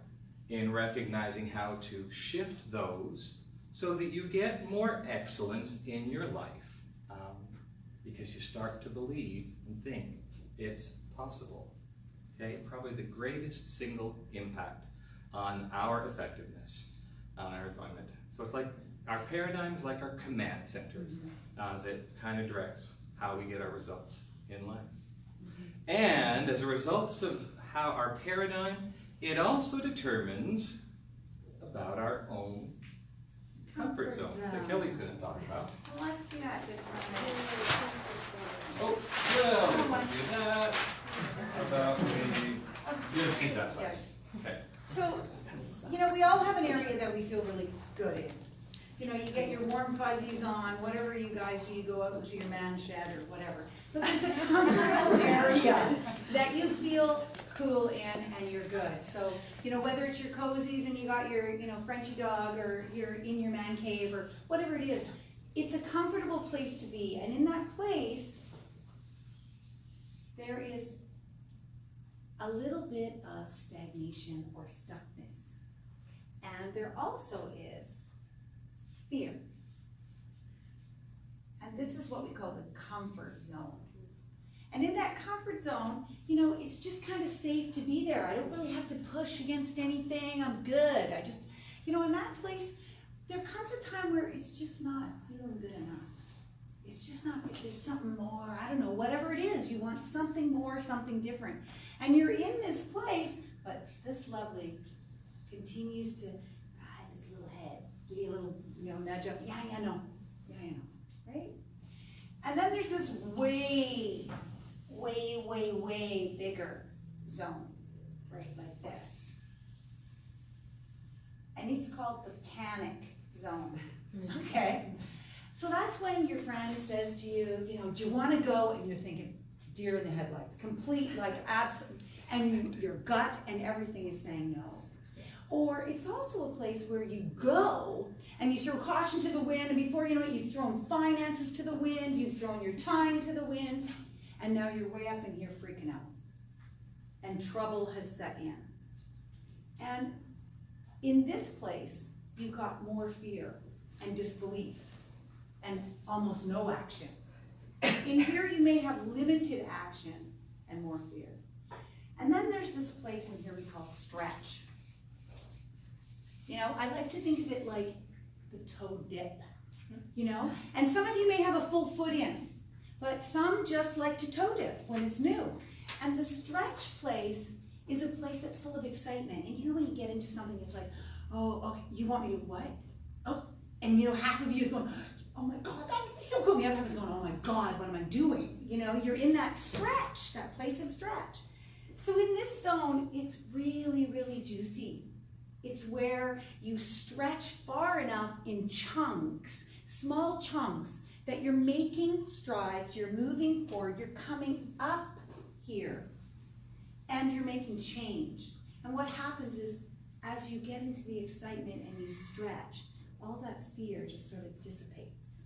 in recognizing how to shift those so that you get more excellence in your life, because you start to believe and think it's possible. Okay, probably the greatest single impact on our effectiveness, on our employment. So it's like our paradigm is like our command center that kind of directs how we get our results in life. And as a result of how our paradigm, it also determines about our own comfort zone that Kelly's going to talk about. So let's do that just a minute. Oh, well, we can do that. How about we just keep that side? Okay. So, you know, we all have an area that we feel really good in. You know, you get your warm fuzzies on, whatever you guys do, you go out into your man shed or whatever. But there's a comfortable area that you feel cool in and you're good. So, you know, whether it's your cozies and you got your, you know, Frenchie dog, or you're in your man cave or whatever it is, it's a comfortable place to be. And in that place, there is a little bit of stagnation or stuckness. And there also is fear. And this is what we call the comfort zone. And in that comfort zone, you know, it's just kind of safe to be there. I don't really have to push against anything. I'm good. I just, you know, in that place, there comes a time where it's just not feeling good enough. It's just not, there's something more, I don't know, whatever it is, you want something more, something different. And you're in this place, but this lovely continues to rise its little head, give you a little, you know, nudge up, yeah, no, right? And then there's this way bigger zone, right, like this. And it's called the panic zone, okay? So that's when your friend says to you, you know, do you want to go? And you're thinking, deer in the headlights, complete, like, absolute, and your gut and everything is saying no. Or it's also a place where you go and you throw caution to the wind, and before you know it, you've thrown finances to the wind, you've thrown your time to the wind, and now you're way up in here freaking out. And trouble has set in. And in this place, you've got more fear and disbelief and almost no action. In here, you may have limited action and more fear. And then there's this place in here we call stretch. You know, I like to think of it like the toe dip, you know? And some of you may have a full foot in, but some just like to toe dip when it's new. And the stretch place is a place that's full of excitement. And you know, when you get into something, it's like, oh, okay, you want me to what? Oh, and you know, half of you is going, oh my God, that would be so cool. And the other half is going, oh my God, what am I doing? You know, you're in that stretch, that place of stretch. So in this zone, it's really juicy. It's where you stretch far enough in chunks, small chunks, that you're making strides, you're moving forward, you're coming up here, and you're making change. And what happens is, as you get into the excitement and you stretch, all that fear just sort of dissipates.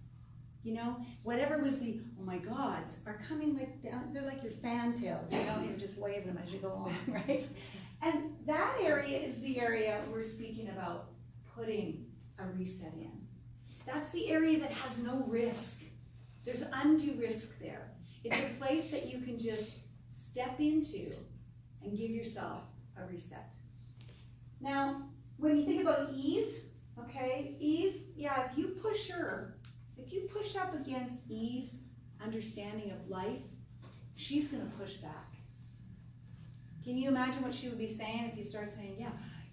You know, whatever was the, oh my gods, are coming like down, they're like your fantails, you know, you're just waving them as you go along, right? And that area is the area we're speaking about putting a reset in. That's the area that has no risk. There's undue risk there. It's a place that you can just step into and give yourself a reset. Now, when you think about Eve, okay, Eve, yeah, if you push her, if you push up against Eve's understanding of life, she's going to push back. Can you imagine what she would be saying if you start saying,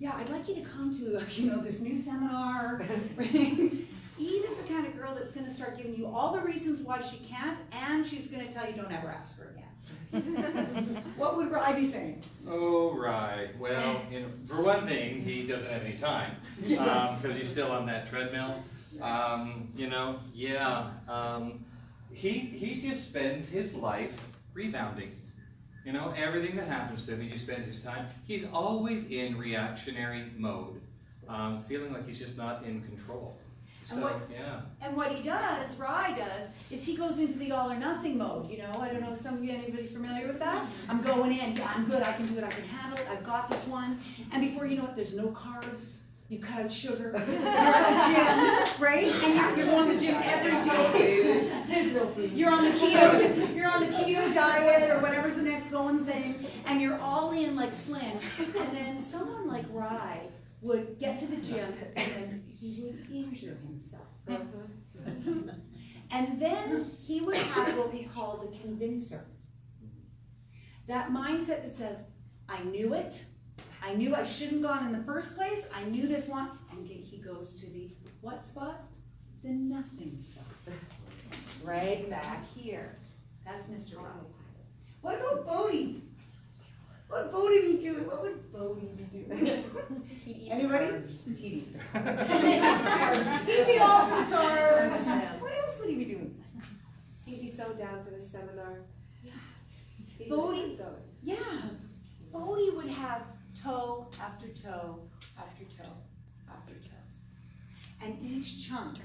yeah, I'd like you to come to, you know, this new seminar. Right? Eve is the kind of girl that's going to start giving you all the reasons why she can't, and she's going to tell you don't ever ask her again. What would Rye be saying? Oh, Rye. Well, you know, for one thing, he doesn't have any time because he's still on that treadmill. You know, he just spends his life rebounding. You know, everything that happens to him, he just spends his time. He's always in reactionary mode, feeling like he's just not in control. So, And what he does, Rye does, is he goes into the all or nothing mode. You know, I don't know if some of you, anybody familiar with that? I'm going in, yeah, I'm good, I can do it, I can handle it, I've got this one. And before you know it, there's no carbs. You cut out sugar, you're at the gym, right? And you're going to the gym every day. You're on the keto diet or whatever's the next going thing, and you're all in like Flynn. And then someone like Rye would get to the gym and he would injure himself. And then he would have what we call the convincer. That mindset that says, I knew it. I knew I shouldn't have gone in the first place. I knew this one. And he goes to the what spot? The nothing spot. Right back here. That's Mr. Rye. What about Bodhi? What would Bodie be doing? What would Bodie be doing? Anybody? He'd eat the cards. He'd be off the cards. What else would he be doing? He'd be so down for this seminar. He'd Bodie- go. Yeah, Bodie would have toe after toe after toe after toe. And each chunk,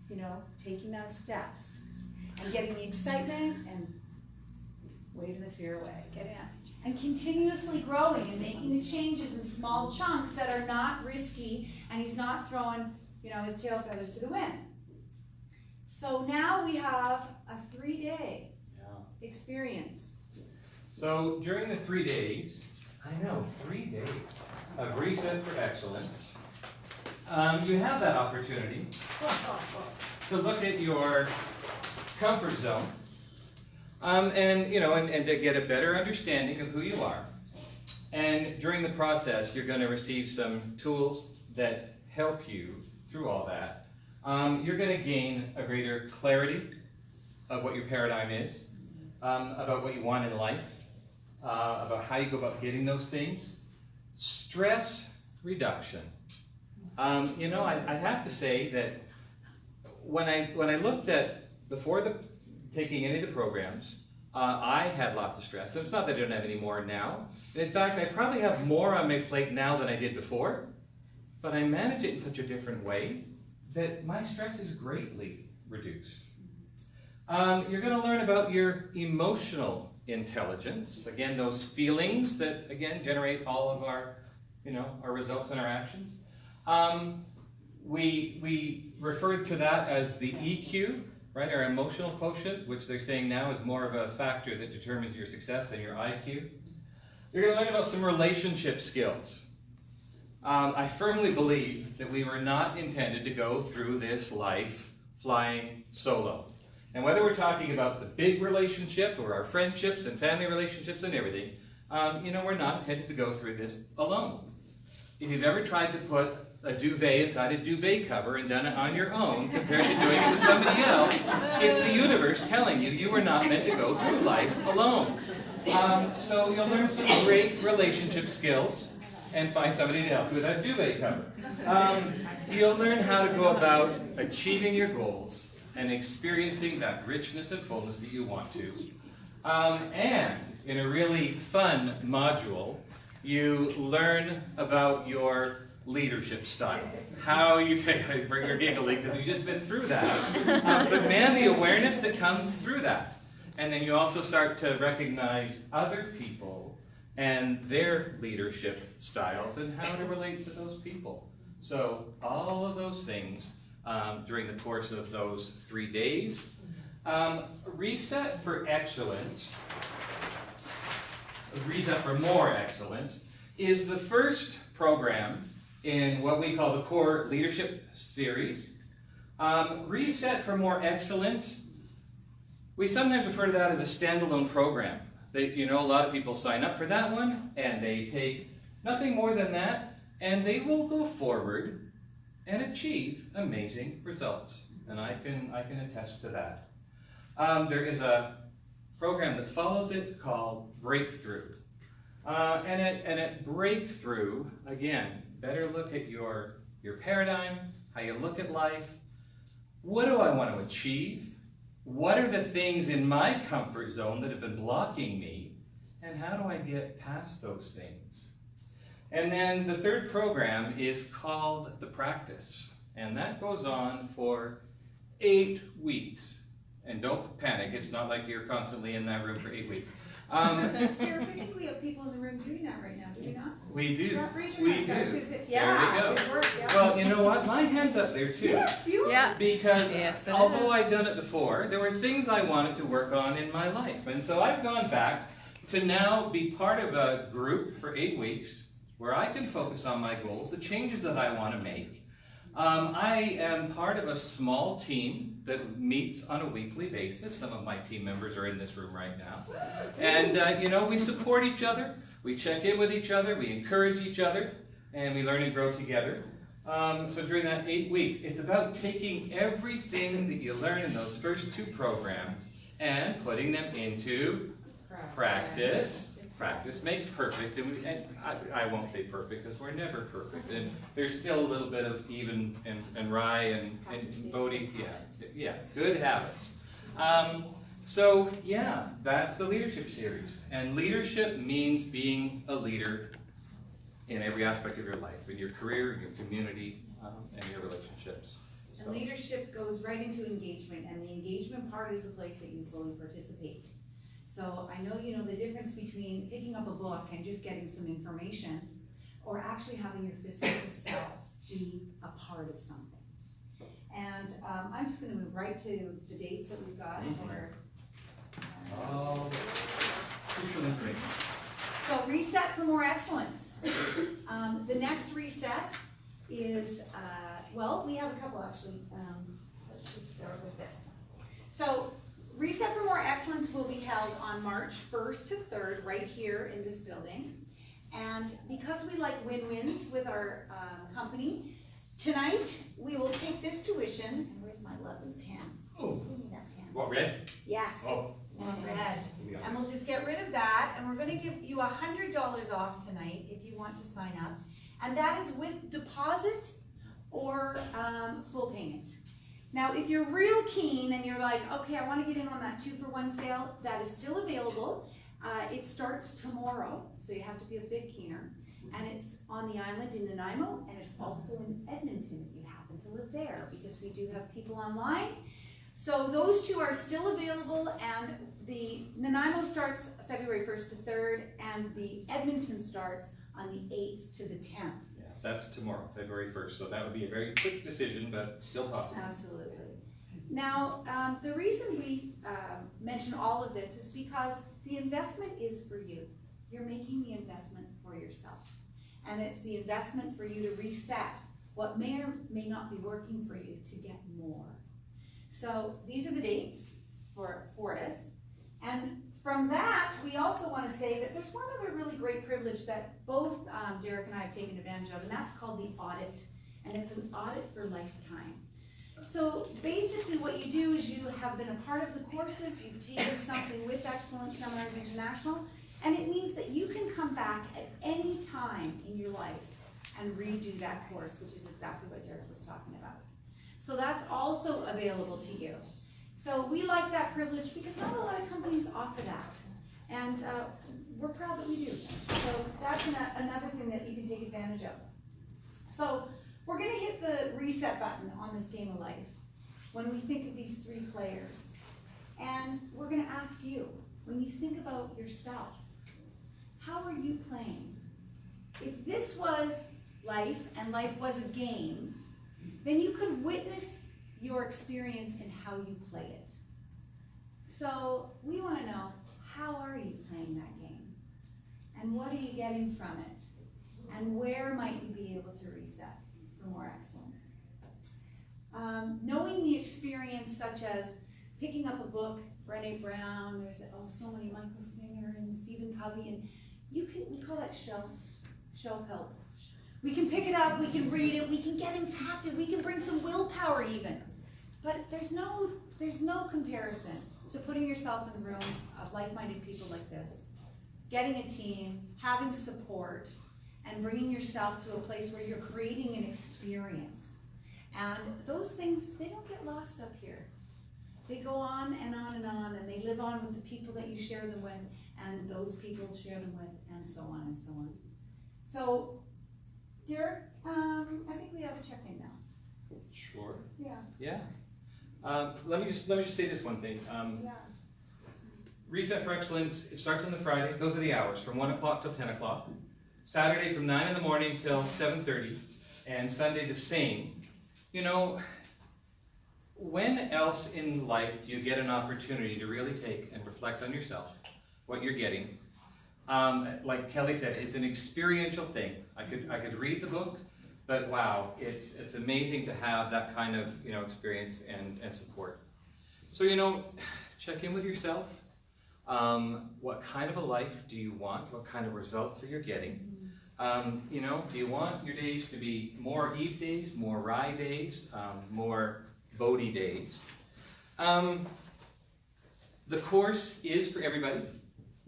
you know, taking those steps and getting the excitement and waving the fear away, get in. And continuously growing and making the changes in small chunks that are not risky, and he's not throwing, you know, his tail feathers to the wind. So now we have a 3-day experience. So during the 3 days, I know, 3 days of ReSet for Excellence, you have that opportunity to look at your comfort zone, and you know, and to get a better understanding of who you are. And during the process, you're going to receive some tools that help you through all that. You're going to gain a greater clarity of what your paradigm is, about what you want in life, about how you go about getting those things. Stress reduction. You know, I have to say that when I looked at, before taking any of the programs, I had lots of stress. And it's not that I don't have any more now. And in fact, I probably have more on my plate now than I did before, but I manage it in such a different way that my stress is greatly reduced. You're going to learn about your emotional intelligence. Again, those feelings that, again, generate all of our, you know, our results and our actions. We referred to that as the EQ, right? Our emotional quotient, which they're saying now is more of a factor that determines your success than your IQ. You're going to learn about some relationship skills. I firmly believe that we were not intended to go through this life flying solo. And whether we're talking about the big relationship or our friendships and family relationships and everything, you know, we're not intended to go through this alone. If you've ever tried to put a duvet inside a duvet cover and done it on your own compared to doing it with somebody else, it's the universe telling you you were not meant to go through life alone. So you'll learn some great relationship skills and find somebody to help you with that duvet cover. You'll learn how to go about achieving your goals and experiencing that richness and fullness that you want to. And in a really fun module, you learn about your leadership style. How you take, bring your giggling because you've just been through that. But man, the awareness that comes through that. And then you also start to recognize other people and their leadership styles and how to relate to those people. So all of those things during the course of those 3 days. ReSet for Excellence, ReSet for More Excellence, is the first program in what we call the Core Leadership Series. ReSet for More Excellence, we sometimes refer to that as a standalone program. You know, a lot of people sign up for that one, and they take nothing more than that, and they will go forward and achieve amazing results. And I can attest to that. There is a program that follows it called Breakthrough. And at Breakthrough, again, better look at your paradigm, how you look at life. What do I want to achieve? What are the things in my comfort zone that have been blocking me? And how do I get past those things? And then the third program is called The Practice. And that goes on for 8 weeks. And don't panic, it's not like you're constantly in that room for 8 weeks. Derek, I think we have people in the room doing that right now, do we not? We do. Raise your We hands, guys, do. 'cause it- There yeah, we go. good work, yeah. Well, you know what? My hand's up there too. Yes, you are. Yeah. Because Yes, it although is. I'd done it before, there were things I wanted to work on in my life. And so I've gone back to now be part of a group for 8 weeks where I can focus on my goals, the changes that I want to make. I am part of a small team that meets on a weekly basis. Some of my team members are in this room right now. And, you know, we support each other. We check in with each other. We encourage each other. And we learn and grow together. So during that 8 weeks, it's about taking everything that you learn in those first 2 programs and putting them into practice practice makes perfect, and I won't say perfect because we're never perfect, and there's still a little bit of even and rye and Bodhi, yeah, good habits. So yeah, that's the leadership series, and leadership means being a leader in every aspect of your life, in your career, your community, and your relationships. And leadership goes right into engagement, and the engagement part is the place that you fully participate. So I know you know the difference between picking up a book and just getting some information, or actually having your physical self be a part of something. And I'm just going to move right to the dates that we've got for Crucial information. So ReSet for more excellence. The next ReSet is, well, we have a couple actually. Let's just start with this. So ReSet for more excellence will be held on March 1st to 3rd right here in this building. And because we like win-wins with our company, tonight we will take this tuition, and where's my lovely pen? Oh. Give me that pen. What, red? Yes. Oh. Red. And we'll just get rid of that, and we're going to give you $100 off tonight if you want to sign up. And that is with deposit or full payment. Now, if you're real keen and you're like, okay, I want to get in on that 2-for-1 sale, that is still available. It starts tomorrow, so you have to be a bit keener. And it's on the island in Nanaimo, and it's also in Edmonton if you happen to live there, because we do have people online. So those two are still available, and the Nanaimo starts February 1st to 3rd, and the Edmonton starts on the 8th to the 10th. Yeah, that's tomorrow, February 1st, so that would be a very quick decision, but still possible. Absolutely. Now, the reason we mention all of this is because the investment is for you. You're making the investment for yourself. And it's the investment for you to reset what may or may not be working for you to get more. So these are the dates for Fortis. And from that, we also want to say that there's one other really great privilege that both Derek and I have taken advantage of, and that's called the audit. And it's an audit for lifetime. So basically what you do is you have been a part of the courses, you've taken something with Excellence Seminars International, and it means that you can come back at any time in your life and redo that course, which is exactly what Derek was talking about. So that's also available to you. So we like that privilege because not a lot of companies offer that. And we're proud that we do. So that's another thing that you can take advantage of. So we're going to hit the reset button on this game of life when we think of these three players. And we're going to ask you, when you think about yourself, how are you playing? If this was life and life was a game, then you could witness your experience in how you play it. So we want to know, how are you playing that game? And what are you getting from it? And where might you be able to reset for more excellence? Knowing the experience such as picking up a book, Brené Brown, there's so many, Michael Singer and Stephen Covey, and we call that shelf help. We can pick it up, we can read it, we can get impacted, we can bring some willpower even. But there's no comparison to putting yourself in a room of like-minded people like this, getting a team, having support, and bringing yourself to a place where you're creating an experience. And those things, they don't get lost up here. They go on and on and on, and they live on with the people that you share them with, and those people share them with, and so on and so on. So, Derek, I think we have a check-in now. Sure. Yeah. Yeah. Let me just say this one thing. Yeah. Reset for Excellence, it starts on the Friday. Those are the hours, from 1 o'clock till 10 o'clock. Saturday from 9 in the morning till 7:30, and Sunday the same. You know, when else in life do you get an opportunity to really take and reflect on yourself, what you're getting? Like Kelly said, it's an experiential thing. I could read the book, but wow, it's amazing to have that kind of experience and support. So check in with yourself. What kind of a life do you want? What kind of results are you getting? Do you want your days to be more Eve days, more Rye days, more Bodhi days? The course is for everybody.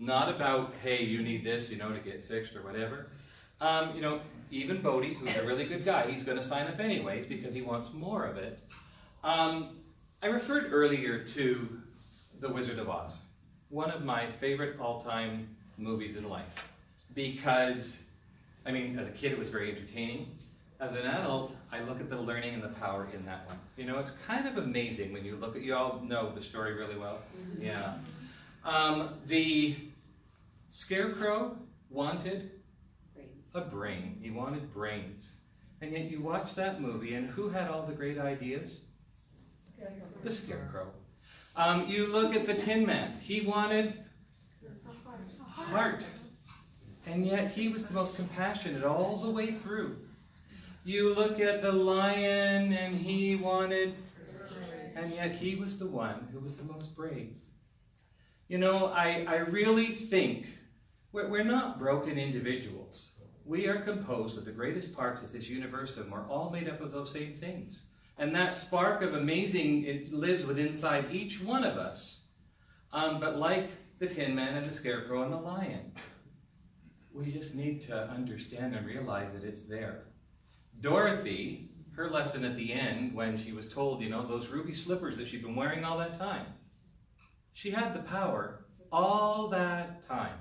Not about, hey, you need this, you know, to get fixed or whatever. You know, even Bodie, who's a really good guy, he's going to sign up anyways because he wants more of it. I referred earlier to The Wizard of Oz, one of my favorite all-time movies in life. Because, I mean, as a kid it was very entertaining. As an adult, I look at the learning and the power in that one. You know, it's kind of amazing when you look at, you all know the story really well. Yeah. The Scarecrow wanted a brain. He wanted brains. And yet you watch that movie, and who had all the great ideas? The Scarecrow. You look at the Tin Man. He wanted a heart. And yet he was the most compassionate all the way through. You look at the lion, and he wanted, and yet he was the one who was the most brave. You know, I really think we're not broken individuals. We are composed of the greatest parts of this universe, and we're all made up of those same things. And that spark of amazing, it lives within inside each one of us. But like the Tin Man and the Scarecrow and the lion, we just need to understand and realize that it's there. Dorothy, her lesson at the end, when she was told, you know, those ruby slippers that she'd been wearing all that time, she had the power all that time.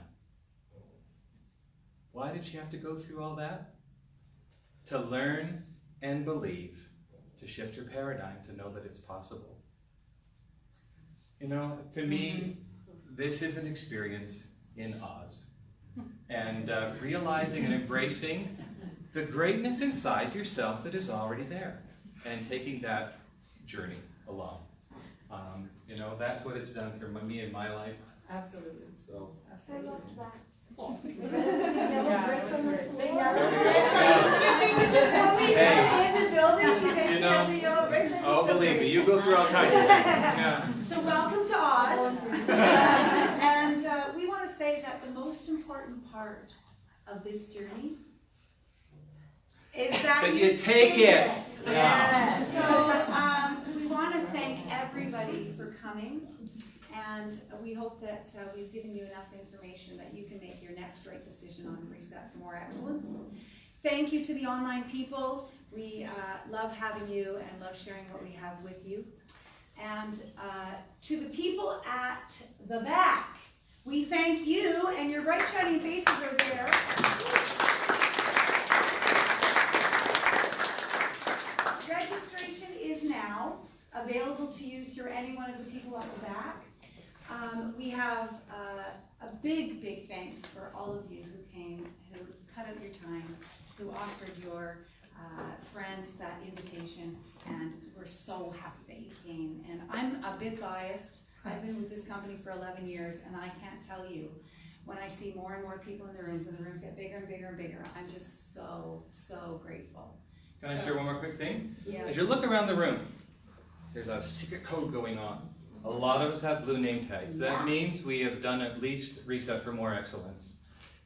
Why did she have to go through all that? To learn and believe, to shift her paradigm, to know that it's possible. You know, to me, this is an experience in Oz. And realizing and embracing the greatness inside yourself that is already there. And taking that journey along. You know, that's what it's done for me in my life. Absolutely. So. I love that. Oh, thank you. Yellow bricks on the floor. Hey. In the building, you guys You know, have the yellow bricks. Oh, believe me, you go through all kinds of things. Yeah. So welcome to Oz. And we want to say that the most important part of this journey is that But you take it. Yeah. So we want to thank everybody for coming, and we hope that we've given you enough information that you can make your next right decision on ReSet for more excellence. Thank you to the online people. We love having you and love sharing what we have with you. And to the people at the back, we thank you, and your bright shining faces are there. Registration is now available to you through any one of the people at the back. We have a big, big thanks for all of you who came, who cut out your time, who offered your friends that invitation, and we're so happy that you came. And I'm a bit biased. I've been with this company for 11 years, and I can't tell you, when I see more and more people in the rooms, and the rooms get bigger and bigger and bigger, I'm just so, so grateful. Can I share one more quick thing? Yeah. As you look around the room, there's a secret code going on. A lot of us have blue name tags. That means we have done at least ReSet for more excellence.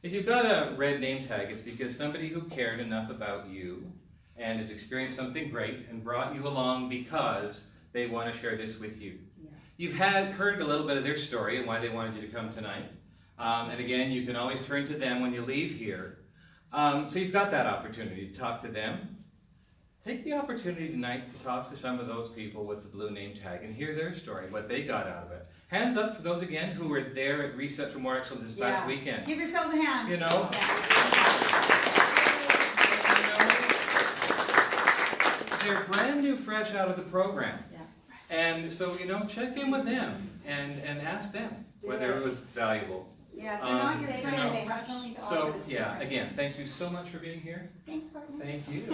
If you've got a red name tag, it's because somebody who cared enough about you and has experienced something great and brought you along because they want to share this with you. Yeah. You've heard a little bit of their story and why they wanted you to come tonight. And again, you can always turn to them when you leave here. So you've got that opportunity to talk to them. Take the opportunity tonight to talk to some of those people with the blue name tag and hear their story, what they got out of it. Hands up for those, again, who were there at ReSet for More Excellence this past weekend. Give yourselves a hand. You know? They're brand new, fresh out of the program. Yeah. And so, you know, check in with them and ask them whether it was valuable. Yeah, they're not your you friend, know, they have something to offer So, that's yeah, different. again, thank you so much for being here. Thanks, Barton. Thank you.